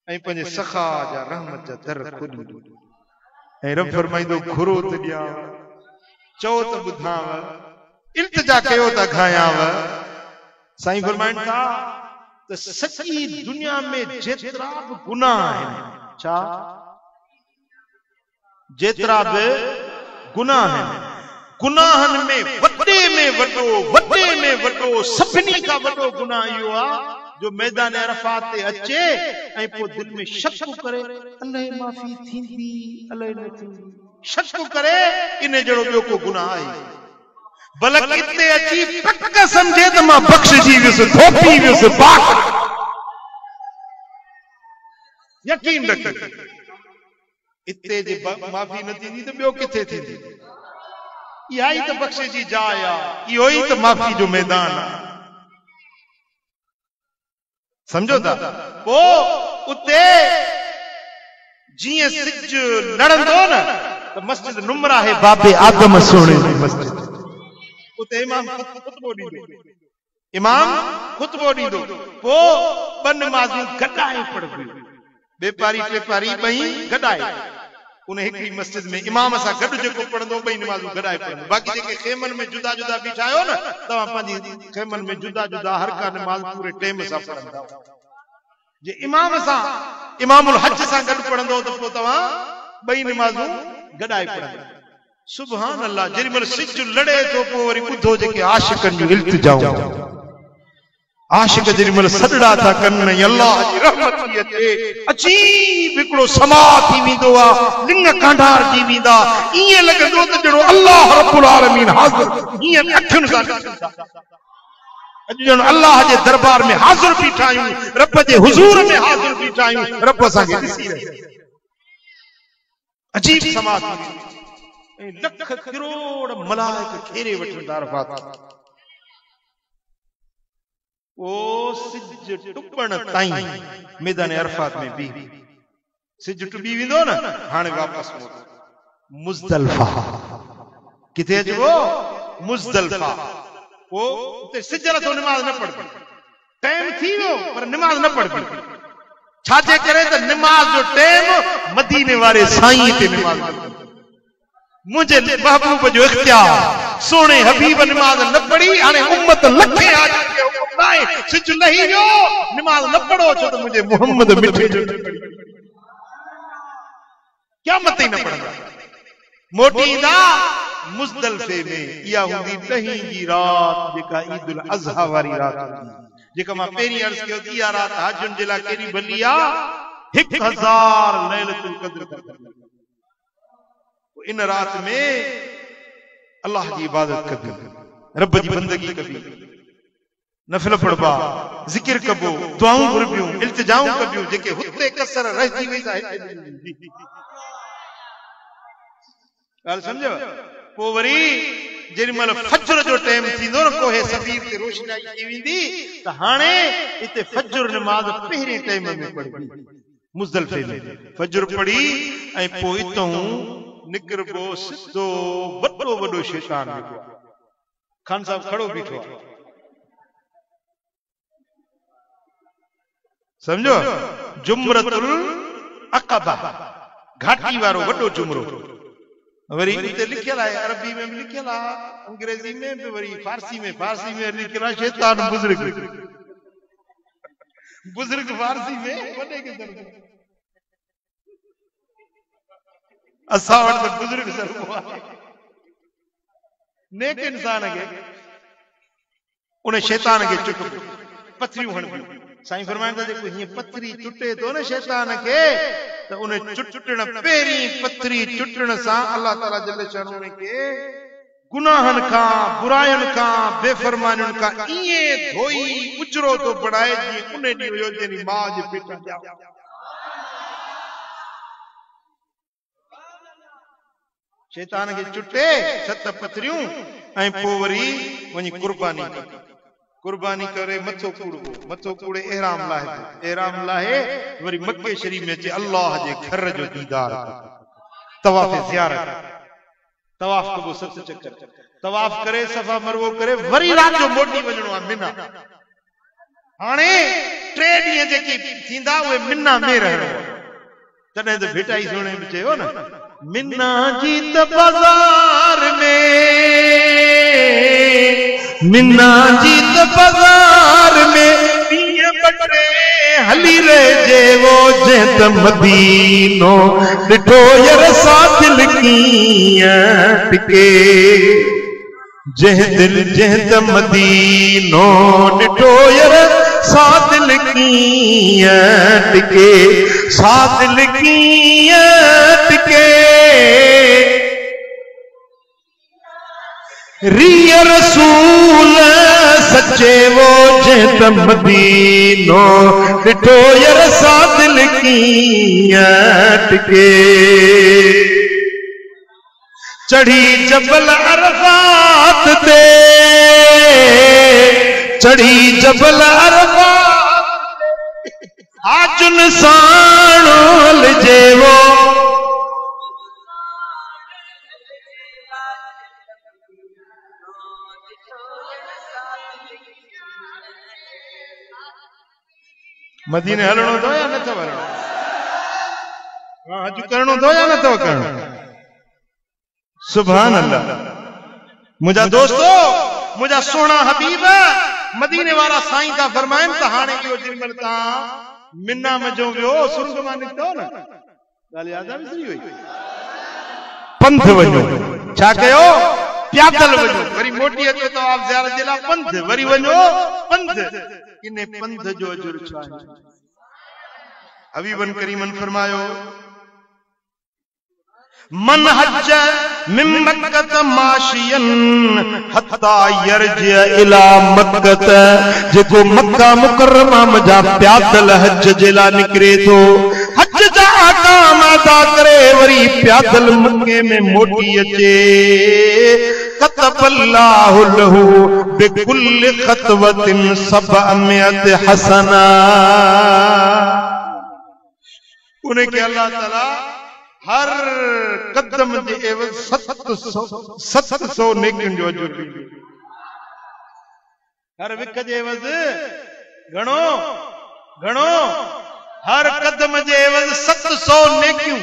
ऐं पंहिंजे सखा जा रहमत जा दर खोलींदो ऐं रब फरमाईंदो घुरो त ॾियां चओ त ॿुधांव इल्तिजा कयो त खायांव साईं फरमाइनि था तो सची दुनिया में जेतिरा भी गुनाह आहिनि, छा जेतिरा भी गुनाह आहिनि, गुनाहनि में वॾे में वॾो सभिनी खां वॾो गुनाह इहो आहे जो मैदान अरफात ते अचे ऐं पोइ दिलि में शक करे अलाए माफ़ी थींदी अलाए न थींदी, शक करे इन जहिड़ो ॿियो को गुनाह आहे। बल्कि इते अची पक सम्झे त मां बख़्शिजी वियुसि, धोपी वियुसि, पाक यकीन रखे इते जे माफ़ी न थींदी त ॿियो किथे थींदी? इहा ई त बख़्शिजी जाइ आहे, इहो ई त माफ़ी जो मैदान आहे। समझो था? पोइ उते जीअं सिज लड़ंदो न त मस्जिद नुमरा है बाबे आदम सोने जी मस्जिद, उते इमाम खुतबो ॾींदो, पोइ ॿ नमाज़ूं गॾाए पढ़बियूं, बेपारी टेपारी ॿई गॾाए उन हिकिड़ी मस्जिद में इमाम सां गॾु जेको पढ़ंदो ॿई नमाज़ूं गॾाए पढ़ंदो। बाक़ी जेके खेमनि में जुदा जुदा बीठा आहियो न, तव्हां पंहिंजी खेमनि में जुदा जुदा हर का नमाज़ पूरे टाइम सां पढ़ंदा। जे इमाम सां इमामुल हज सां गॾु पढ़ंदो त पोइ तव्हां ॿई नमाज़ूं गॾाए पढ़ंदा। सुभान अल्लाह, जेॾी महिल सिज लड़े थो पोइ वरी ॿुधो जेके आशिकनि जूं इल्तिजाऊं, आशिक जेॾी महिल सॾड़ा था कनि अल्लाह जी रहमत थी अचे, अजीब हिकिड़ो समा थी वेंदो आहे, लिंग कांढार थी वेंदा, ईअं लॻंदो त ॼणो अल्लाह रब्बुल आलमीन हाज़िर, ईअं अखियुनि सां ॾिसंदा अॼु ॼणो अल्लाह जे दरबार में हाज़िर बीठा आहियूं, रब जे हुज़ूर में हाज़िर बीठा आहियूं, रब असांखे ॾिसी रहियो। अजीब समा थी वेंदी, लख करोड़ मलाइक घेरे वठंदा अरफात। ओ सिज टुपण ताईं मैदान अरफात में भी सिज टुबी वेंदो न, हाणे वापस मुज़दलिफा, किथे अचबो? मुज़दलिफा। वो उते सिज नथो, नमाज़ न पढ़बी, टाइम थी वियो पर नमाज़ न पढ़बी। छाजे करे त नमाज़ जो टाइम मदीने वारे साईं ते नमाज़ पढ़बी, मुझे महबूब जो इख्तियार, सोने हबीब नमाज न पढ़ी, हाणे उम्मत लखे आ जाके हुक्म नाहे सिज लही वियो नमाज न पढ़ो छो त मुझे मोहम्मद मिठे जो क्या मत ही न पढ़ंदा। मोटी ईंदा मुज़दलिफे में, इहा हूंदी ॾहीं जी रात जेका ईद उल अज़हा वारी रात हूंदी, जेका मां पहिरीं अर्ज़ कयो थी, इहा रात हाजियुनि जे लाइ केॾी भली आहे, 1000 लैलतुल क़द्र। इन रात में अल्लाह की इबादत कबी, रब की बंदगी कबी, नफिल पढ़बा, जिक्र कबो, दुआऊं घुरबियूं, इल्तिजाऊं कबियूं, जेके हुते कसर रहिजी वेंदा आहिनि। ॻाल्हि सम्झो? पोइ वरी जेॾी महिल फज्र जो टाइम थींदो न, कोहे सफ़ीर ते रोशनाई थी वेंदी, त हाणे हिते फज्र नमाज़ पहिरें टाइम में पढ़बी, मुज़दलिफे में फज्र पढ़ी ऐं पोइ हितां निकरबो सिधो वॾो शैतान निकिरो। खान साहब खड़ो बीठो आहे, समझो? जुमरतुल अक़बा, घाटी वारो वॾो जुमरो, वरी उते लिखियल आहे, अरबी में भी लिखियल आहे, अंग्रेजी में भी, वरी फारसी में लिखियल आहे शैतान बुज़ुर्ग। बुज़ुर्ग फारसी में वॾे खे दर्द, असां वटि त बुज़ुर्ग दर्द आहे। नेक इंसान खे उन शैतान खे चुटबो, पथरियूं हणबियूं। साईं फरमाईंदा जेको हीअं पथरी चुटे थो न शैतान खे, त उन चुटण पहिरीं पथरी चुटण सां अल्लाह ताला जल शानू खे गुनाहनि खां, बुराइयुनि खां, बेफरमानियुनि खां ईअं धोई उजरो थो बणाए जीअं उन ॾींहुं हुयो जॾहिं माउ जे पेट में ॼाओ। शैतान खे चुटे 7 पथरियूं ऐं पोइ वरी वञी कुर्बानी करे मथो कूड़बो, मथो कूड़े एहराम लाहे वरी मक्के शरीफ में अचे अल्लाह जे घर जो दीदार, तवाफ ज़ियारत, तवाफ कबो 7 चक्कर, तवाफ करे सफ़ा मरवो करे वरी रात जो मोटी वञणो आहे मिना। हाणे 3 ॾींहं जेके थींदा उहे मिना में रहणो, तॾहिं त भेटाई सोणे में चयो न, मिना जी त बाज़ार में, मिना जी त बाज़ार में बटे हली रहिजे वो जंहिं त मदीनो ॾिठो यार सा दिल कीअं टिके जंहिं त मदीनो ॾिठो यार सा दिल कीअं टिके सा दिल कीअं टिके रिय रसूल सच्चे वो जंहिं त मदीनो ॾिठो यार सा दिल कीअं टिके चढ़ी जबल अरफात ते चढ़ी जबल अरफात आजुन साणो हलजे वो मदीने हलणो थो या नथो हलणो अॼु करणो थो या नथो करणो सुभान अल्लाह मुंहिंजा दोस्तो मुंहिंजा सोना हबीब मदीने वारा साईं का फरमाइन त हाणे इहो जेमल तव्हां मिना मजो वियो सुर्ग मां निकितो न ॻाल्हि यादि आहे विसरी वई पंध वञो छा कयो प्यादल वञो वरी मोटी अचो त आप ज़ियारत जे लाइ पंध वरी वञो पंध इन पंध जो अजुर छा आहे हबीबन करीमन फरमायो मन हज मिन मक्कत माशियन हत्ता यरज इला मक्कत जेको मक्का मुकर्रमा मजा प्यादल हज जे लाइ निकिरे थो हज जा अहकाम अदा करे वरी प्यादल मक्के में मोटी अचे कतबल्लाहु लहू बिकुल्ल खतवतिन 700 हसना उन्हें के अल्लाह ताला हर कदम जे एवज 700 नेकियुनि जो अजुर ॾींदो हर विख जे एवज घणो घणो हर कदम जे एवज 700 नेकियूं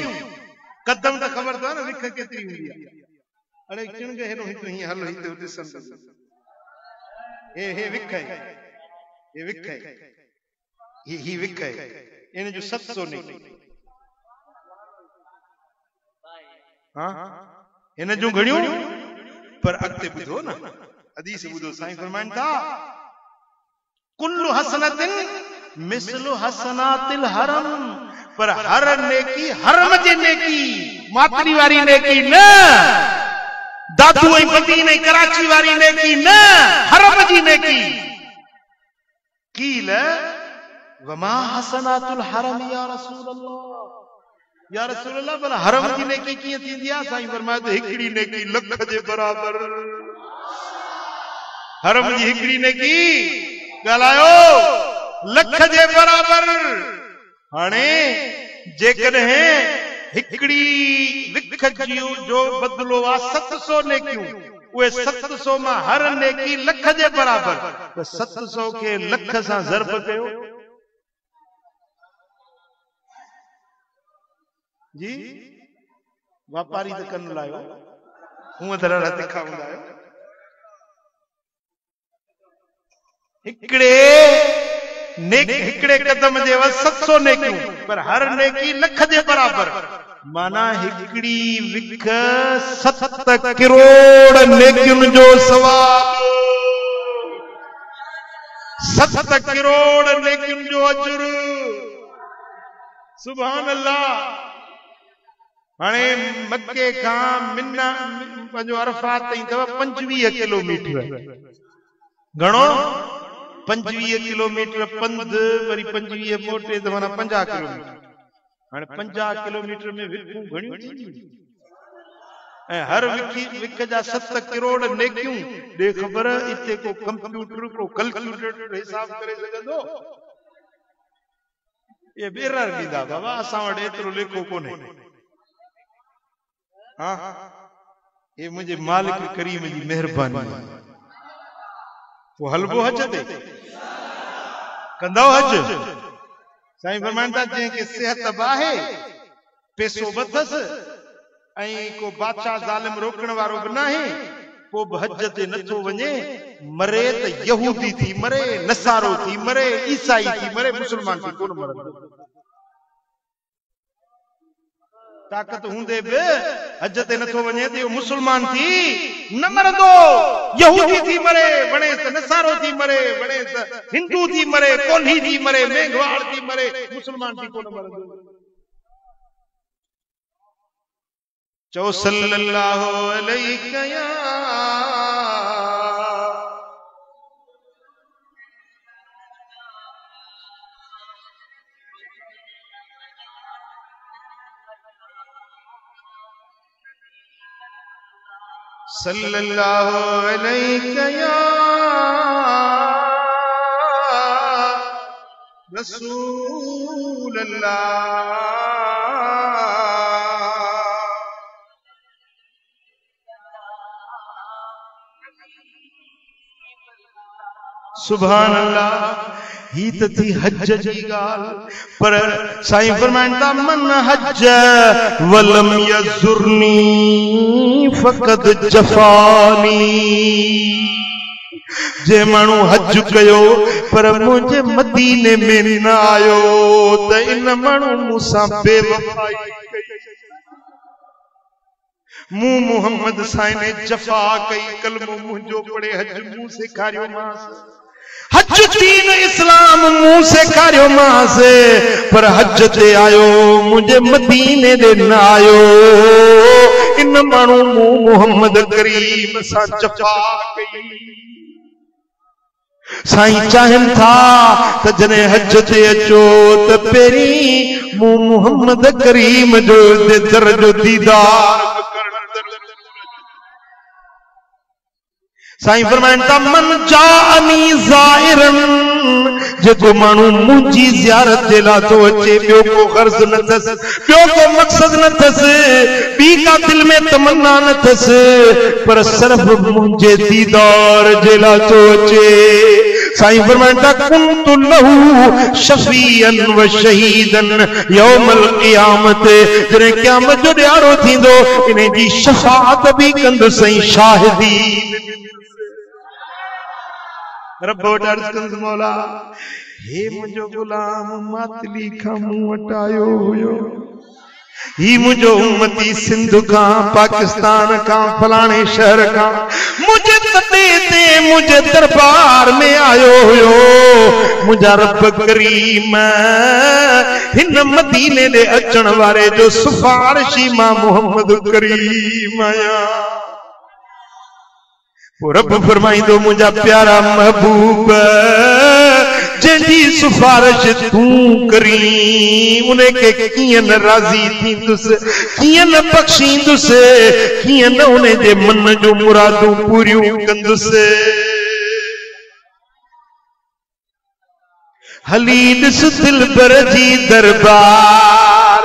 कदम त ख़बर अथव न विख केतिरी हूंदी आहे अरे चिणग हेॾो हिते हीअं हल हिते ॾिसनि हे विख आहे हे विख आहे ही विख आहे इन जो 700 नेकियूं हाँ इन जो घड़ियों पर अॻिते ॿुधो न हदीस ॿुधो साईं फरमाइनि था कुल्लु हसनतिन मिस्लु हसनातिल हरम पर हर नेकी हरम जी नेकी मातरी वारी नेकी न दादू ऐं मदीने कराची वारी नेकी न हरम जी नेकी कील वमा हसनातुल हरम या रसूल अल्लाह या रसूल अल्लाह भला हरम जी नेकी कीअं थींदी आहे साईं फरमाए त हिकड़ी नेकी लख जे बराबर हरम जी हिकड़ी नेकी ॻाल्हायो लख जे बराबर हाणे जेकॾहिं हिकड़ी विख जो बदिलो आहे 700 नेकियूं उहे 700 मां हर नेकी लख जे बराबर त 700 खे लख सां ज़र्ब कयो जी वापारी त कन लायो हूअं त ॾाढा तिखा हूंदा आहियो हिकिड़े कदम जे 700 नेकियूं पर हर नेकी लख जे बराबर माना हिकड़ी विख 7 करोड़ नेकियुनि जो सवाब 7 करोड़ नेकियुनि जो अजुर सुभान अल्लाह हाणे मक्के खां मिना पंहिंजो अरफात ताईं अथव 25 किलोमीटर घणो 25 किलोमीटर पंध वरी 25 मोटे त माना 50 किलोमीटर हाणे 50 किलोमीटर में विखूं घणियूं थींदियूं ऐं हर विख जा 7 करोड़ नेकियूं ॾे ख़बर इते को कंप्यूटर को कैलकुलेटर हिसाब करे सघंदो ये बेरर ॾींदा बाबा असां वटि एतिरो लेखो कोन्हे हाँ ये मुझे मालिक करीम जी मेहरबानी वो हलबो हज ते कंदो हज साईं फरमाइनि था जंहिंखे सिहत बाहे पैसो बथस ऐं को बादशाह ज़ालिम रोकण वारो बि नाहे को हज ते नथो वञे मरे त यहूदी थी मरे, नसारो थी मरे, ईसाई थी मरे, मुसलमान थी कोन मरंदो। ताकत हूंदे बि हज ते नथो वञे त मुसलमान थी न मरंदो, यहूदी थी मरे, वणे त नसारो थी मरे, वणे त हिंदू थी मरे, कोल्ही थी मरे, मेघवाड़ थी मरे, मुसलमान थी कोन मरंदो। चो सल्लल्लाहु अलैहि या सल्लल्लाहु अलैहि या रसूल अल्लाह। सुभान अल्लाह। ही त थी हज जी गाल, पर साईं फरमाइनि था मन हज वलम यज़ुरनी फ़क़द जफ़ानी। जे माण्हू हज कयो पर मुंहिंजे मदीने में न आयो त इन माण्हू मूंसां बेवफ़ाई कई। मूं मोहम्मद साईं ने जफ़ा कई, कलमो मुंहिंजो पढ़े हज मूं सेखारियो मांस, हज दीन इस्लाम मूं सेखारियो मांस, पर हज ते आयो मुंहिंजे मदीने दे न आयो। इन माण्हू मूं मोहम्मद करीम सां जफ़ा कई। साईं चाहिनि था त जॾहिं हज ते अचो त पहिरीं मूं मोहम्मद करीम जो दर जो दीदार। साईं फरमाइनि था मन जानी ज़ाइरन, जेको माण्हू मुंहिंजी ज़ियारत जे लाइ थो अचे, ॿियो को गर्ज़ न अथसि, ॿियो को मक़सद न अथसि, ॿी का दिल में तमन्ना न अथसि, पर सिर्फ़ मुंहिंजे दीदार जे लाइ थो अचे। साईं फरमाइनि था कुन्तु लहू शफ़ीअन व शहीदन यौमल क़ियामत। जॾहिं क़यामत जो ॾियारो थींदो इन जी शफ़ाअत बि कंदुसि, शाहिदी। रब वटि अर्ज़ कंदुसि मौला हे मुंहिंजो गुलाम मातली खां मूं वटि आयो हुयो, ही मुंहिंजो उम्मती सिंध खां, पाकिस्तान खां, फलाणे शहर खां मुंहिंजे तॾे ते मुंहिंजे दरबार में आयो हुयो। मुंहिंजा रब करीम हिन मदीने ॾे अचण वारे जो सिफारिशी मां मोहम्मद करीम आहियां। रब फरमाईंदो मुंहिंजा प्यारा महबूब जंहिंजी सिफारिश तूं करी उन खे कीअं न राज़ी थींदुसि, कीअं न बख़्शींदुसि, कीअं न उन जे मन जूं मुरादूं पूरियूं कंदुसि। हली ॾिस दिलबर जी दरबार,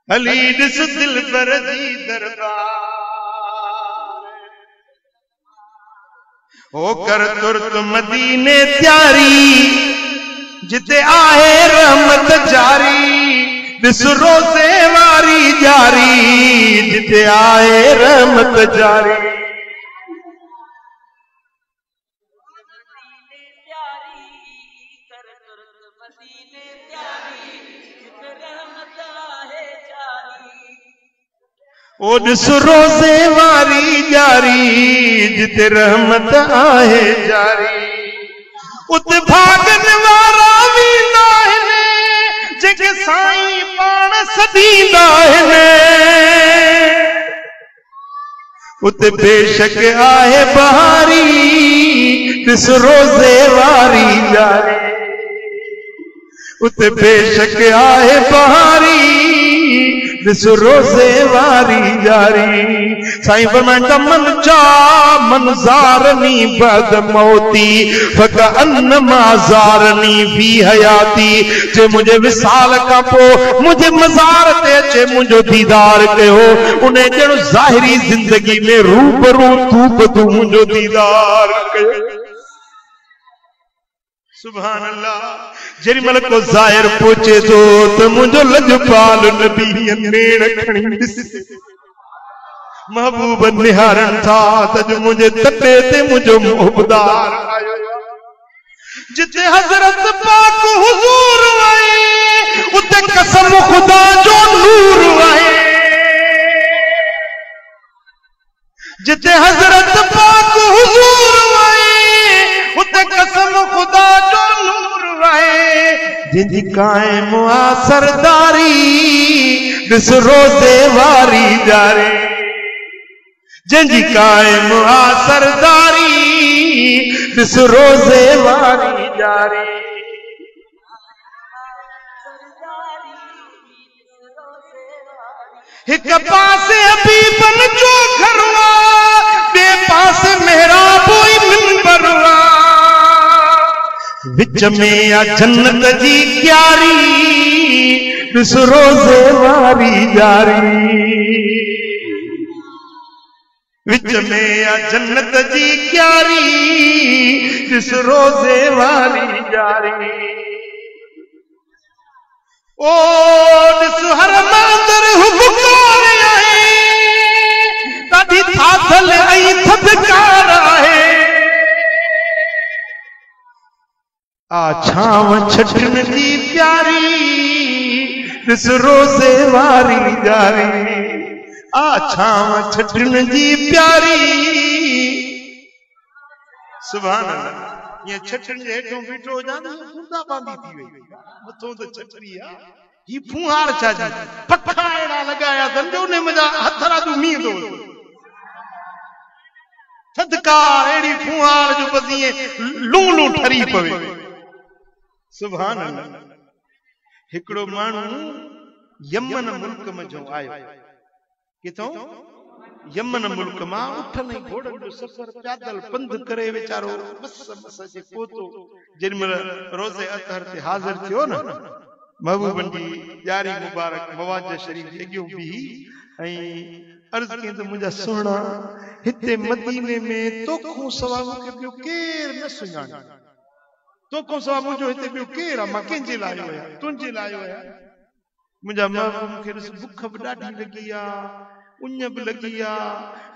हली ॾिस दिलबर जी दरबार। ओ कर तुर्त मदीने त्यारी, जिते आहे रहमत जारी। ॾिस रोज़े वारी जारी, जिते आहे रहमत जारी। ओ ॾिस रोज़े वारी जारी, जिते रहमत आहे जारी। उते भागन वारा भी नाहिनि, जेके साईं पाण सदींदा आहिनि। उते बेशक आहे बहारी, ॾिस रोज़े वारी जारी। उते बेशक आहे बहारी, ॾिस रोज़े वारी जारी। साईं फरमाइनि था मन जा मन ज़ारनी बद मौती फकअन्नमा ज़ारनी फी हयाती। जे मुंहिंजे विसाल खां पोइ मुंहिंजे मज़ार ते अचे मुंहिंजो दीदार कयो, उन ॼण ज़ाहिरी ज़िंदगी में रूबरू तूं बि तूं मुंहिंजो दीदार कयो। सुभान अल्लाह। जेरी महिल को ज़ाहिर पहुचे थो त मुंहिंजो लजपाल नबी नेण खणी ॾिस, महबूब निहारन था तज मुझे तटे ते मुझो मुहबदार आयो जिते हजरत पाक हुजूर आए उते कसम खुदा जो नूर आए जिते हजरत पाक हुजूर आए उते कसम खुदा जो नूर आए जिंदी कायम आ सरदारी दिस रोज़े वारी जारे जिंदी कायम आ सरदारी दिस रोज़े वारी जारे एक पासे हबीबन जो घरवा बे पासे मेहराब हुई मिंबरवा विच में आ जन्नत जी क्यारी दिस रोज़े वारी जारी विच में आ जन्नत जी क्यारी दिस रोज़े वारी जारी ओ दिस हर मंदर हुबकार आहे तादी थाथल ऐं थदकार आहे आ छाव छटन जी प्यारी दिस रोज़े वारी जारी आ छाव छटन जी प्यारी सुभान अल्लाह ये छटन जे हेठों बीठो जान खुदा बांधी थी वई मथों तो छटरी आ ही फुहार छाजी पखा एड़ा लगाया समझो ने मजा हथरा जो मीं दो थदकार एड़ी फुहार जो बसिए लू लू ठरी पवे सुभान अल्लाह हिकड़ो मानू यमन मुल्क में जो आयो किथों यमन मुल्क मां उठन घोड़न जो सफर पैदल पंध करे वेचारो बस बस जे पोतो जिनमल रोज़े अतहर ते हाजिर थियो न महबूबन जी यारी मुबारक मवाज शरीफ अगियो भी ऐं अर्ज के तो मुझा सोना हिते मदीने में तोखो सवा के बियो केर न सुञाणे तोखो सवा मुझो हिते बियो केर मां केंजे लायो है तुंजे लायो है मुझा महबूब के भूख भी ॾाढी लगी आ उन भी लगी आ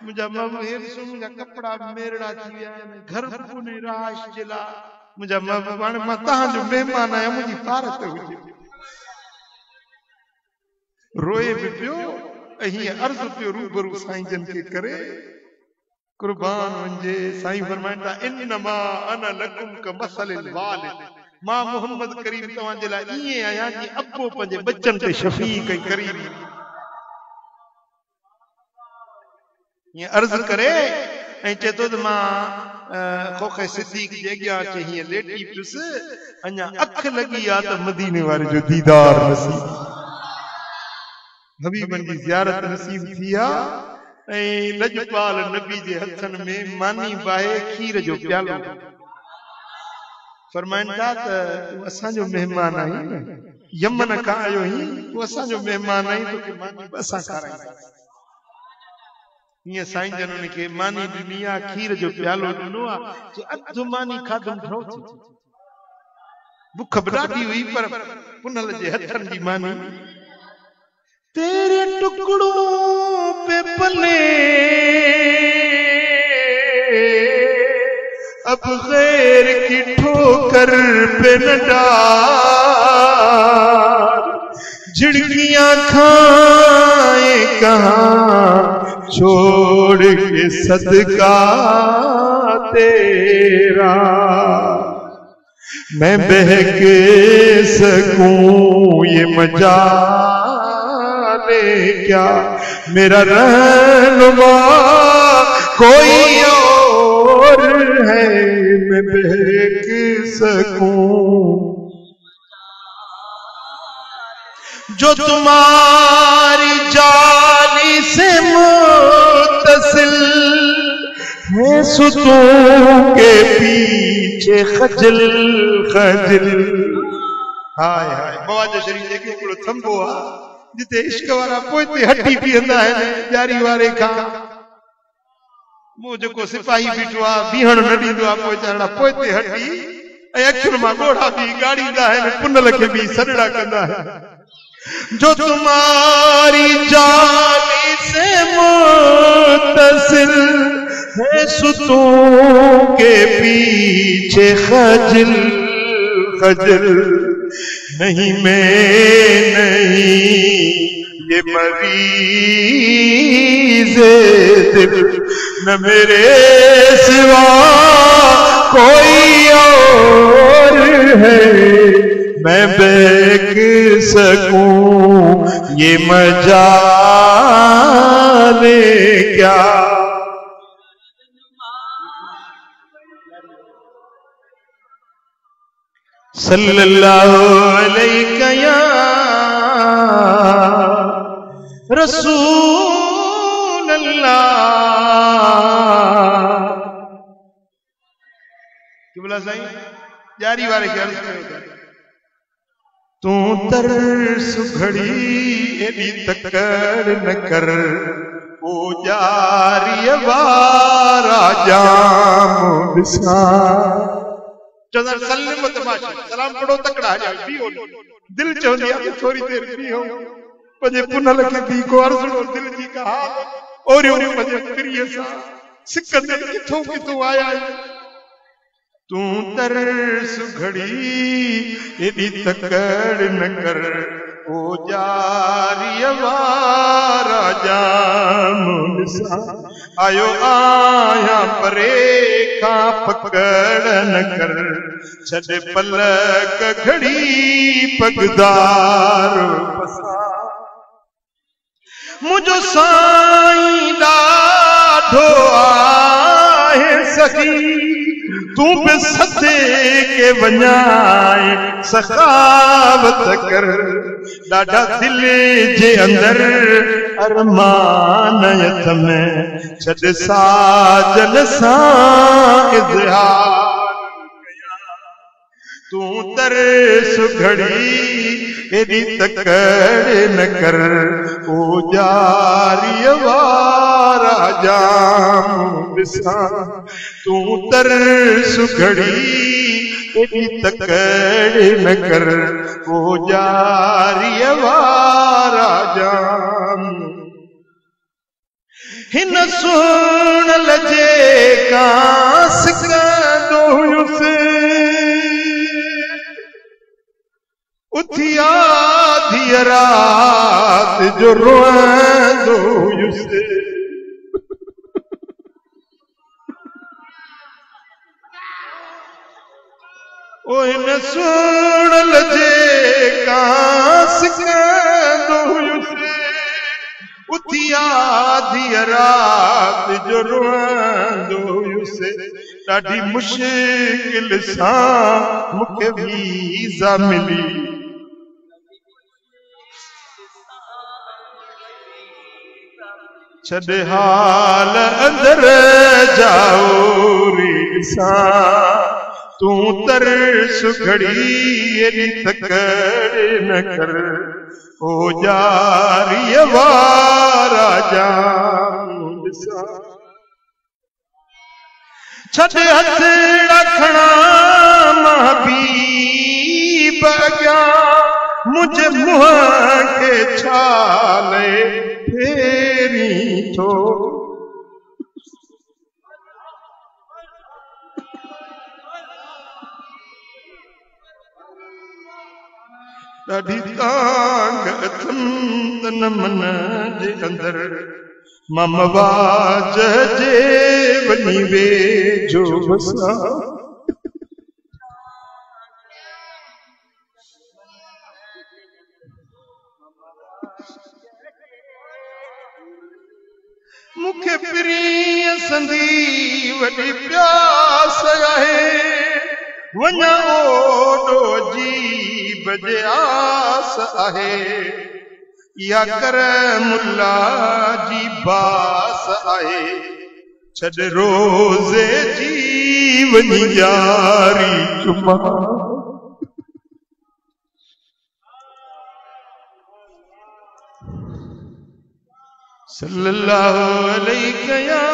मुझा महबूब हेर सो मुझा कपड़ा मेरड़ा थी विया घर पुने राश जिला मुझा महबूब हाणे मां तहां जो मेहमान आया मुझी भारत हुजे रोए भी पियो ही अर्ज पियो रूबरू साईं जन के करे कुर्बान वंजे साईं फरमाइंदा इन्नमा अना लकुम कमसलिल वालिद मां मोहम्मद करीम तवां जे लाइ इए आया कि अब्बो पंजे बच्चन ते शफीक ऐं करीम ये अर्ज करे ऐं चे तो मां खोखे सिद्दीक जे अॻियां चे हीअं लेटी पियुस अञा अख लगी आ त मदीने वारे जो दीदार नसीब हबीबन जी ज़ियारत नसीब थी आ ऐं लजपाल नबी जे हथन में मानी बाहे खीर जो प्यालो फरमाइंदा त तू असां जो मेहमान आई यमन का आयो ही तू असां जो मेहमान आई तो के मानी असां खाराई ये साईं जनन के मानी दुनिया खीर जो प्यालो दिनो आ जे अध मानी खादम ठो थी भूख बडाडी हुई पर पुनल जे हथन जी मानी तेरे टुकड़ों पे पले अब गैर की ठोकर पे न डाल झिड़कियां खाए कहाँ छोड़ के सदका तेरा मैं बहक सकूं ये मजाले क्या मेरा रहनुमा कोई और है मैं बहक सकूं जो तुम्हारी जाली से मुत्तसिल है सुतों के पीछे खजल खजल हाय हाय मवाज शरीफ एक हिकिड़ो थंबो आ जिते इश्क वारा पोइते हटी बीहंदा आहिनि ॾियारी वारे खां मूं जेको सिपाही बीठो आहे बीहण न ॾींदो आहे पोइते हटी ऐं अखियुनि मां ॻोढ़ा बि ॻाड़ींदा आहिनि पुनल खे बि सॾड़ा कंदा आहिनि जो तुम्हारी जाली से से मुत्तसिल है सुतों के पीछे खजल खजल। नहीं मैं नहीं ये मरीज़ दिल, न मेरे सिवा कोई और है। मैं बहक सकूं ये मजाले क्या। सल्लल्लाहु अलैहि या रसूल अल्लाह। किबला साईं जारी वारे खे अर्ज़ कयो था, तू तरस घड़ी एडी तकड़ न कर, ओ जारी वारा जाम ॾिसां। चौधर सल्लम तमाशा सलाम पढ़ो तकड़ा जा बीहो। दिल चवंदी आहे थोड़ी देर बीहो, पंहिंजे पुनल खे बी को अर्ज़णो दिल जी का हाल और पंहिंजे प्रिय सां सिकंदे किथों किथों आया। तू तरस घड़ी एडी तकड़ न कर, ओ जारी वारा जाम ॾिसां। आयो आया परे खां पकड़ न कर, छॾे पलक घड़ी पगदार बसा। मुझो साईं ॾाढो आहे सखी, तू बि सदे के वञाए सखावत कर। ॾाढा दिल जे अंदर अरमान यथ में, छॾ साजन सां इज़हार कयां। तू तरस घड़ी एडी तकड़ न कर, ओ जारी वारा जाम ॾिसां। तू तरस घड़ी एडी तकड़ न कर, ओ जारी वारा जाम। हिन सुणल जे कांस कंदो हुयुसि, उथिया आधी रात जो रोअंदो हुयुसि। ओ हिन सुणल जे कांस कंदो हुयुसि, उथिया आधी रात जो रोअंदो हुयुसि। ॾाढी मुश्किल सां मूंखे वीज़ा मिली, छॾे हाल अंदर जाओ ॾिसां। तू तरस घड़ी एडी तकड़ न कर, ओ जारी वारा जाम ॾिसां। छॾ हथ रखणा महबीब अॻियां, मुंहिंजे मुंहं खे छाले फेरी थो। ॾाढी तांग अथनि मन जे अंदर, मां मवाज जे वञी वेझो बसां। मूंखे प्रिय संदी वॾी प्यास आहे, वञा ओॾो जी बजे आस आहे। या कर मुल्ला जी बास आहे, छॾ रोज़े जी वञी यारी चुमा। सल्लल्लाहु अलैहि या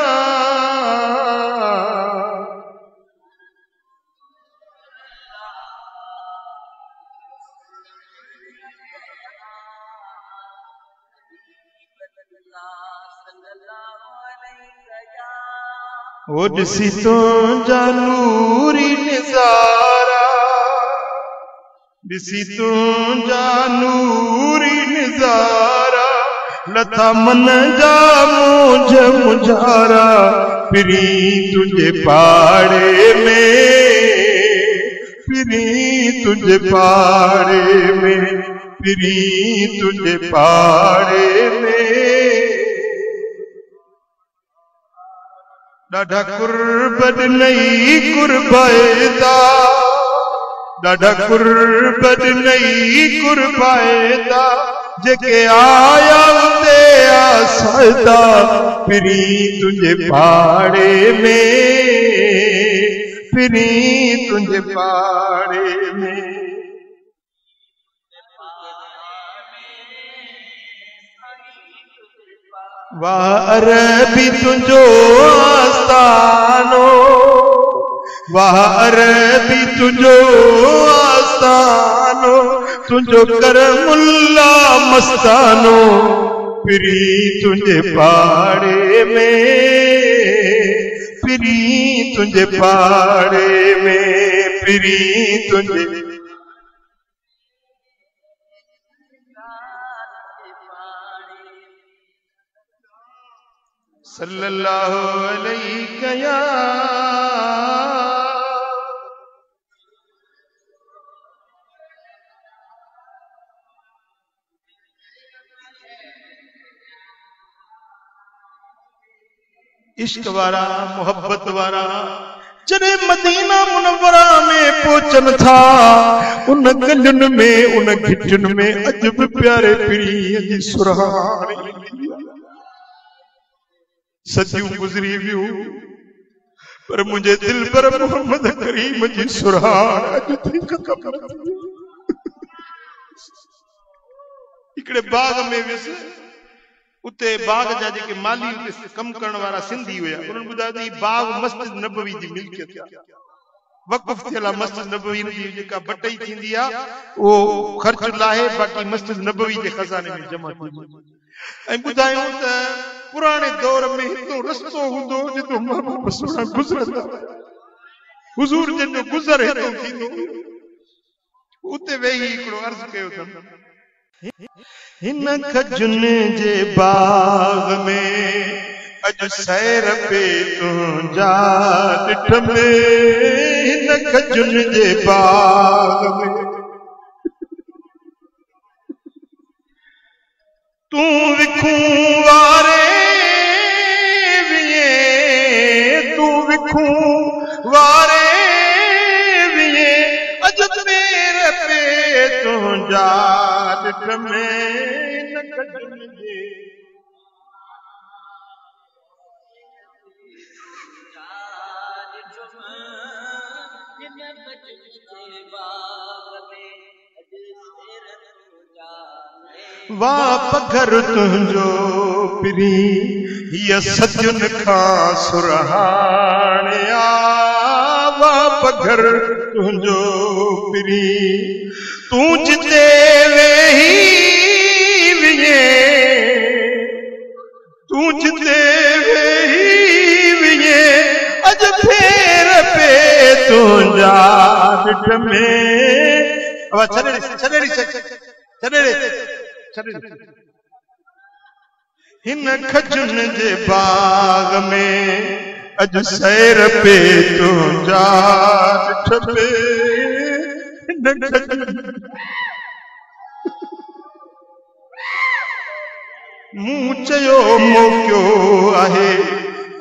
ओ ॾिसी तुंहिंजा नूरी नज़ारा, ॾिसी तुंहिंजा नूरी नज़ारा, लथा मन जा मुंझ मुझारा, फिरी तुझे पाड़े में, फिरी तुझे पाड़े में, फिरी तुझे पाड़े में। ॾाढा कुर्बत नई कुर्बाएदा, ॾाढा कुर्बत नई कुर्बाएदा, जेके आया उते आसादा, फिरी तुझे पाड़े में, फिरी तुझे पाड़े में। वाह अरबी तुझो आस्तानो, वाह अरबी तुझो आस्तानो, तुझो करमुल्ला मस्तानो, फिरी तुझे पाड़े में, फिरी तुझे पाड़े में, फिरी तुझे। सल्लल्लाहु अलैहि या इश्क वारा मोहब्बत वारा जॾहिं मदीना मुनव्वरा में पहुचन था, उन गलियुनि में उन घिटियुनि में अजब प्यारे पीरीअ जी सुरहानी। सदियूं गुज़री वियूं पर मुंहिंजे दिल पर मोहम्मद करीम जी सुरहान अॼु ताईं ख़तम न थी। हिकिड़े बाग में वियुसि, उते बाग जा जेके माली कम करण वारा सिंधी हुया, उन्हनि ॿुधायो त बाग मस्जिद नबवी जी मिल्कियत आहे, वक़फ़ थियल आहे मस्जिद नबवी जी। जेका बटई थींदी आहे उहो ख़र्च लाहे, बाक़ी मस्जिद नबवी जे खज़ाने में जमा थी। ऐं ॿुधायूं त पुराणे दौर में हितो रस्तो हूंदो जितो महबूब सोना गुज़रंदा, हुज़ूर जो गुज़र हितो थींदो, उते वेही हिकिड़ो अर्ज़ कयो अथनि, हिन खजुनि जे बाग में अॼु सैर पे तुंहिंजा ॾिठ में, हिन खजुनि जे बाग में तू विखूं वारे विए, तू विखूं वारे विए, अॼु पेर पे तुंहिंजा ॾिठ में, न खजुनि जे वाह पघर तुंहिंजो पिरी, हीअ सदियुनि खां सुरहाणिया, वाह पघर तुंहिंजो पिरी, तूं जिते वेही विए, तूं जिते वेही विए, अॼु फेर पे तुंहिंजा ॾिठ में। हिन खजुनि जे बाग में अॼु सैर पे तुंहिंजा ॾिठ में, मूं चयो मोकियो आहे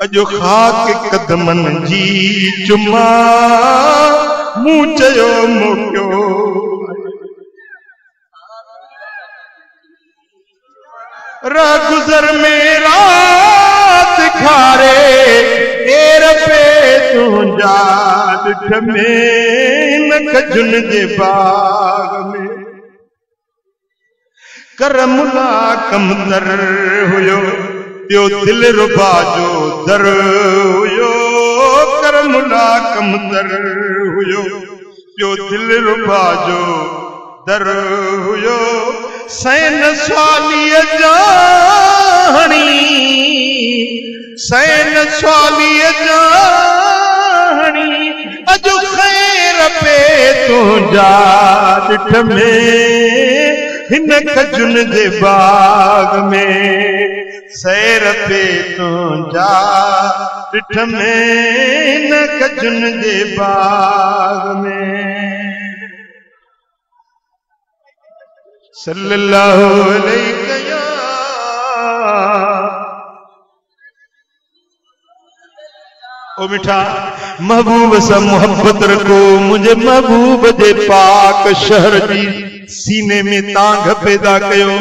अॼु ख़ाक क़दमनि जी चुमा, मूं चयो मोकियो गुज़र में रात खारे, एर पे तुंहिंजा ॾिठ में, न खजुनि जे बाग में करमुला कमतर हुयो, ॿियो दिल रुबा जो दर हुयो, करमुला कमतर हुयो, ॿियो दिल रुबा जो दर हुयो, सैन स्वालीअ जानी सैन स्वालीअ जानी अजु खैर पे तुंहिंजा ॾिठ में हिन खजुन जे बाग में सैर पे तुंहिंजा ॾिठ में हिन खजुन जे बाग में सल्लल्लाहु अलैहि या ओ मिठा महबूब से मोहब्बत रखो मुझे महबूब जे पाक शहर जी सीने में तांग पैदा कयो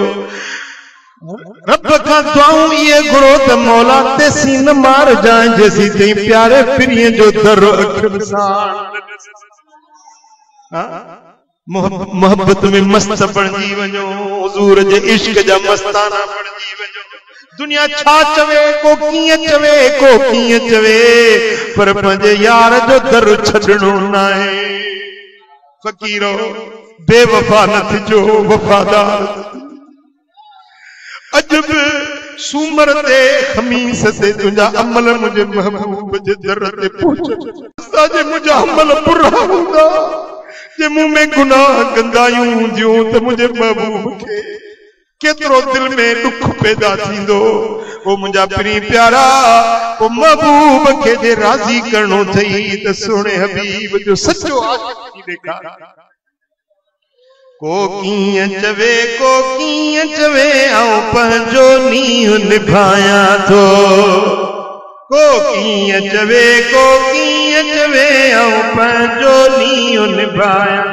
रब का दुआऊं ये घुरो त मौला ते सीन मार जाए जैसी ते प्यारे प्रिय जो दर अखियुन सां मोहब्बत में मस्त बणजी वञो हुजूर जे इश्क जा मस्ताना बणजी वञो दुनिया छा चवे को कीअं चवे पर पंहिंजे यार जो दर छॾणो न आहे फ़कीरो बेवफा न थिजो वफ़ादार अॼु बि सूमर ते खमीस ते तुंहिंजा अमल मुंहिंजे महबूब जे दर ते पहुचनि जे मुंहिंजा अमल बुरा हूंदा जे मुंह में गुनाह गंदायूं हूंदियूं त मुंहिंजे महबूब खे केतिरो दिल में दुख पैदा थींदो वो मुंहिंजा प्री प्यारा वो महबूब खे जे राज़ी करणो थई त सुहिणे हबीब जो सचो आशिक़ थी ॾेखार को कीअं चवे आऊं पंहिंजो नींहुं निभायां थो को कीअं चवे आऊं पंहिंजो नींहुं निभायां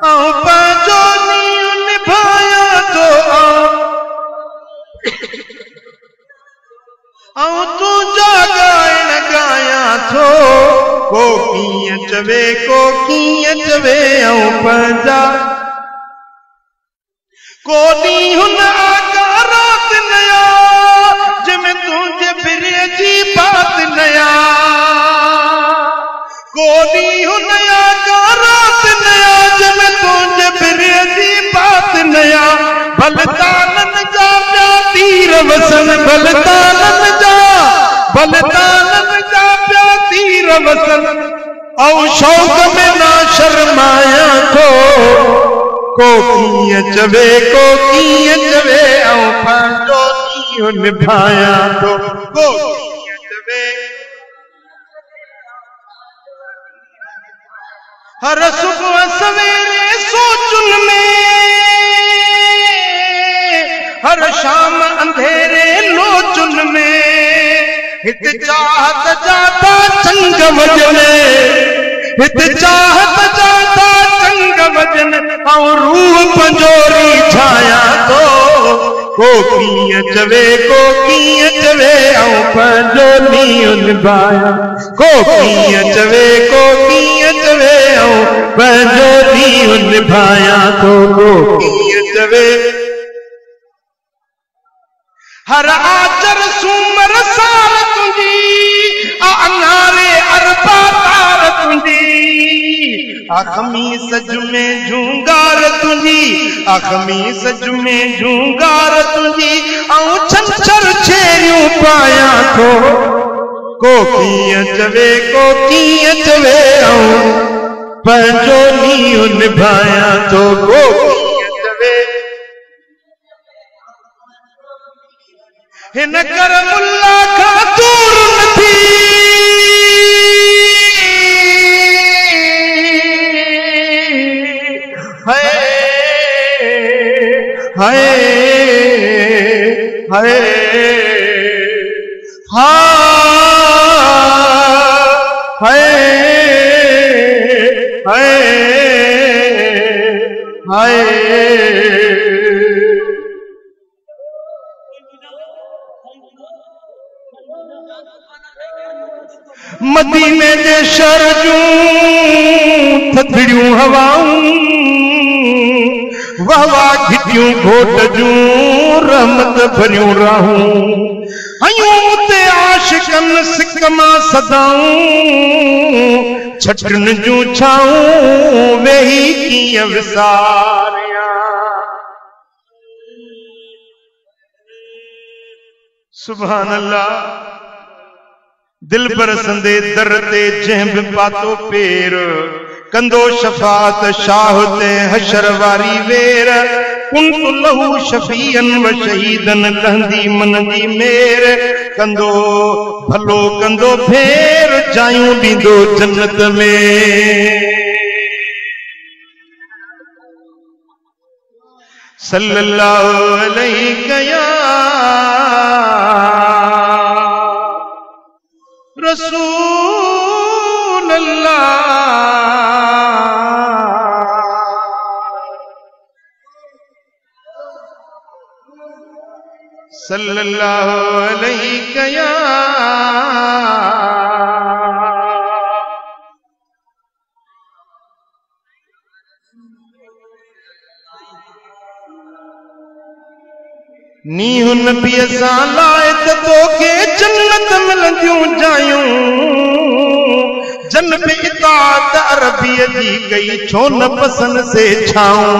आऊं पंहिंजो नींहुं निभायां थो आऊं तुंहिंजा ॻाइण ॻायां थो को कीअं चवे आऊं पंहिंजा को ॾींहुं न आका रात नया जंहिंमें तुंहिंजे फिरे जी बात नया को ॾींहुं न आका रात नया जंहिंमें तुंहिंजे फिरे जी बात नया भलतानन जा ॿिया तीर वसन भलतानन जा ॿिया तीर वसन ऐं शौक़ में ना शर्मायां थो को कीअं चवे आऊं पंहिंजो नींहुं निभायां थो को कीअं चवे हर सुबुह सवेरे सोचुन में हर शाम अंधेरे लोचुन में हित चाहत जाता चंग वजने हित चाहत जाता चंग वजन ऐं रूह पंजोरी छाया थो को कीअं चवे आऊं पंहिंजो नींहुं निभायां को कीअं चवे आऊं पंहिंजो नींहुं निभायां थो को कीअं चवे हर आचर सूमर सार तुंहिंजी अनारे अरबा तार तुंहिंजी खमीस में झूंगार तुंहिंजी खमीस में झूंगार तुंहिंजी ऐं छंछर छेरियूं पायां थो को कीअं चवे आऊं पंहिंजो नींहुं निभायां थो को कीअं चवे हिन कर मुल्ला खां दूर नथी हाय मदीने जे शहर जूं थधिड़ियूं हवाऊं वाह वाह घिटियूं घोट जूं रहमत भरियूं राहूं हयूं ते आशिकन सिक मां सदाऊं छटन जूं छाऊं वेही कीअं विसारियां सुभान अल्लाह। दिल पर संदे दर ते जंहिं बि पातो पेर, कंदो शफात शाह ते हशर वारी वेर। कुंतु लहू शफीअन व शहीदन लहंदी मन जी मेर। कंदो भलो कंदो फेर, जायूं ॾींदो जन्नत में। सल्लल्लाहु अलैहि या रसूल अल्लाह। सल्लल्लाहु अलैहि या नीहु नबीअ सां लाए त तोखे जन्नत मिलंदियूं जायूं। जन पे इताअत अरबीअ जी कई, छो न पसंद से छाऊं।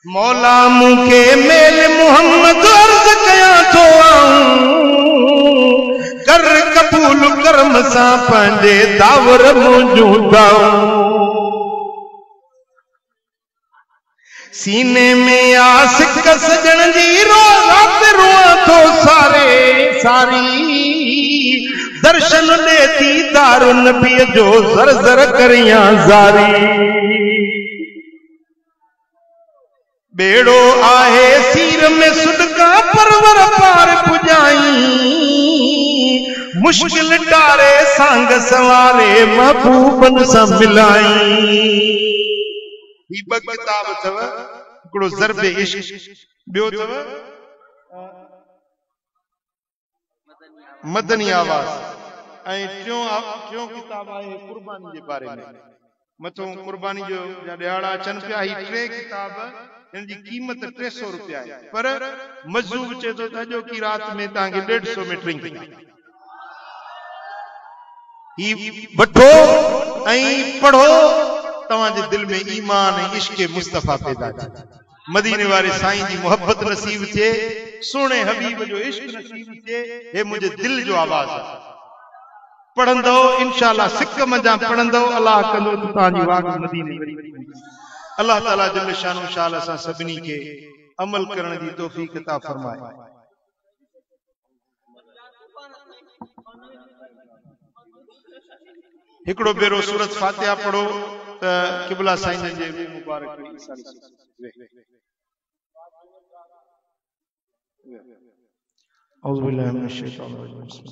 मौला मूंखे मेल मुहम्मद अर्ज़ कयां थो आऊं। कर कबूल करम सां पंहिंजे दावर मुंहिंजूं दाऊं। सीने में आस सजण जी रात रोआं थो सारे सारी। दर्शन दे थी दारू नबीअ जो ज़र ज़र करियां ज़ारी। बेड़ो आहे सीर में सुडका परवर पार पुजाई। मुश्किल टारे सांग सवारे महबूबन सां मिलाई। ही ब किताब अथव, हिकिड़ो ज़र्ब इश्क, ॿियो अथव मदनी आवाज़, ऐं टियों किताब आहे कुर्बानी जे बारे में। मथों कुर्बानी जो ॾियारा अचनि पिया। ही टे किताब, हिन जी क़ीमत 300 रुपया आहे, पर मज़ूब चए थो त अॼो की रात में तव्हांखे 150 में टिंग ही वठो ऐं पढ़ो। तव्हांजे दिल में ईमान ऐं इश्क़ मुस्तफ़ा पैदा थिए। मदीने वारे साईं जी मोहब्बत नसीब थिए, सोने हबीब जो इश्क नसीब थिए। हे मुझे दिल जो आवाज़ आहे। पढ़ंदो इंशाअल्लाह, सिक मजा पढ़ंदो, अल्लाह कंदो त तव्हांजी वाग मदीने वरी। अल्लाह ताला जल शानो शाल असां सभिनी खे अमल करण जी तौफ़ीक़ अता फरमाए। हिकिड़ो भेरो सूरत फातिहा पढ़ो त क़िबला साईं जे मुबारक औज़ु बिल्लाहि मिनश शैतानिर रजीम।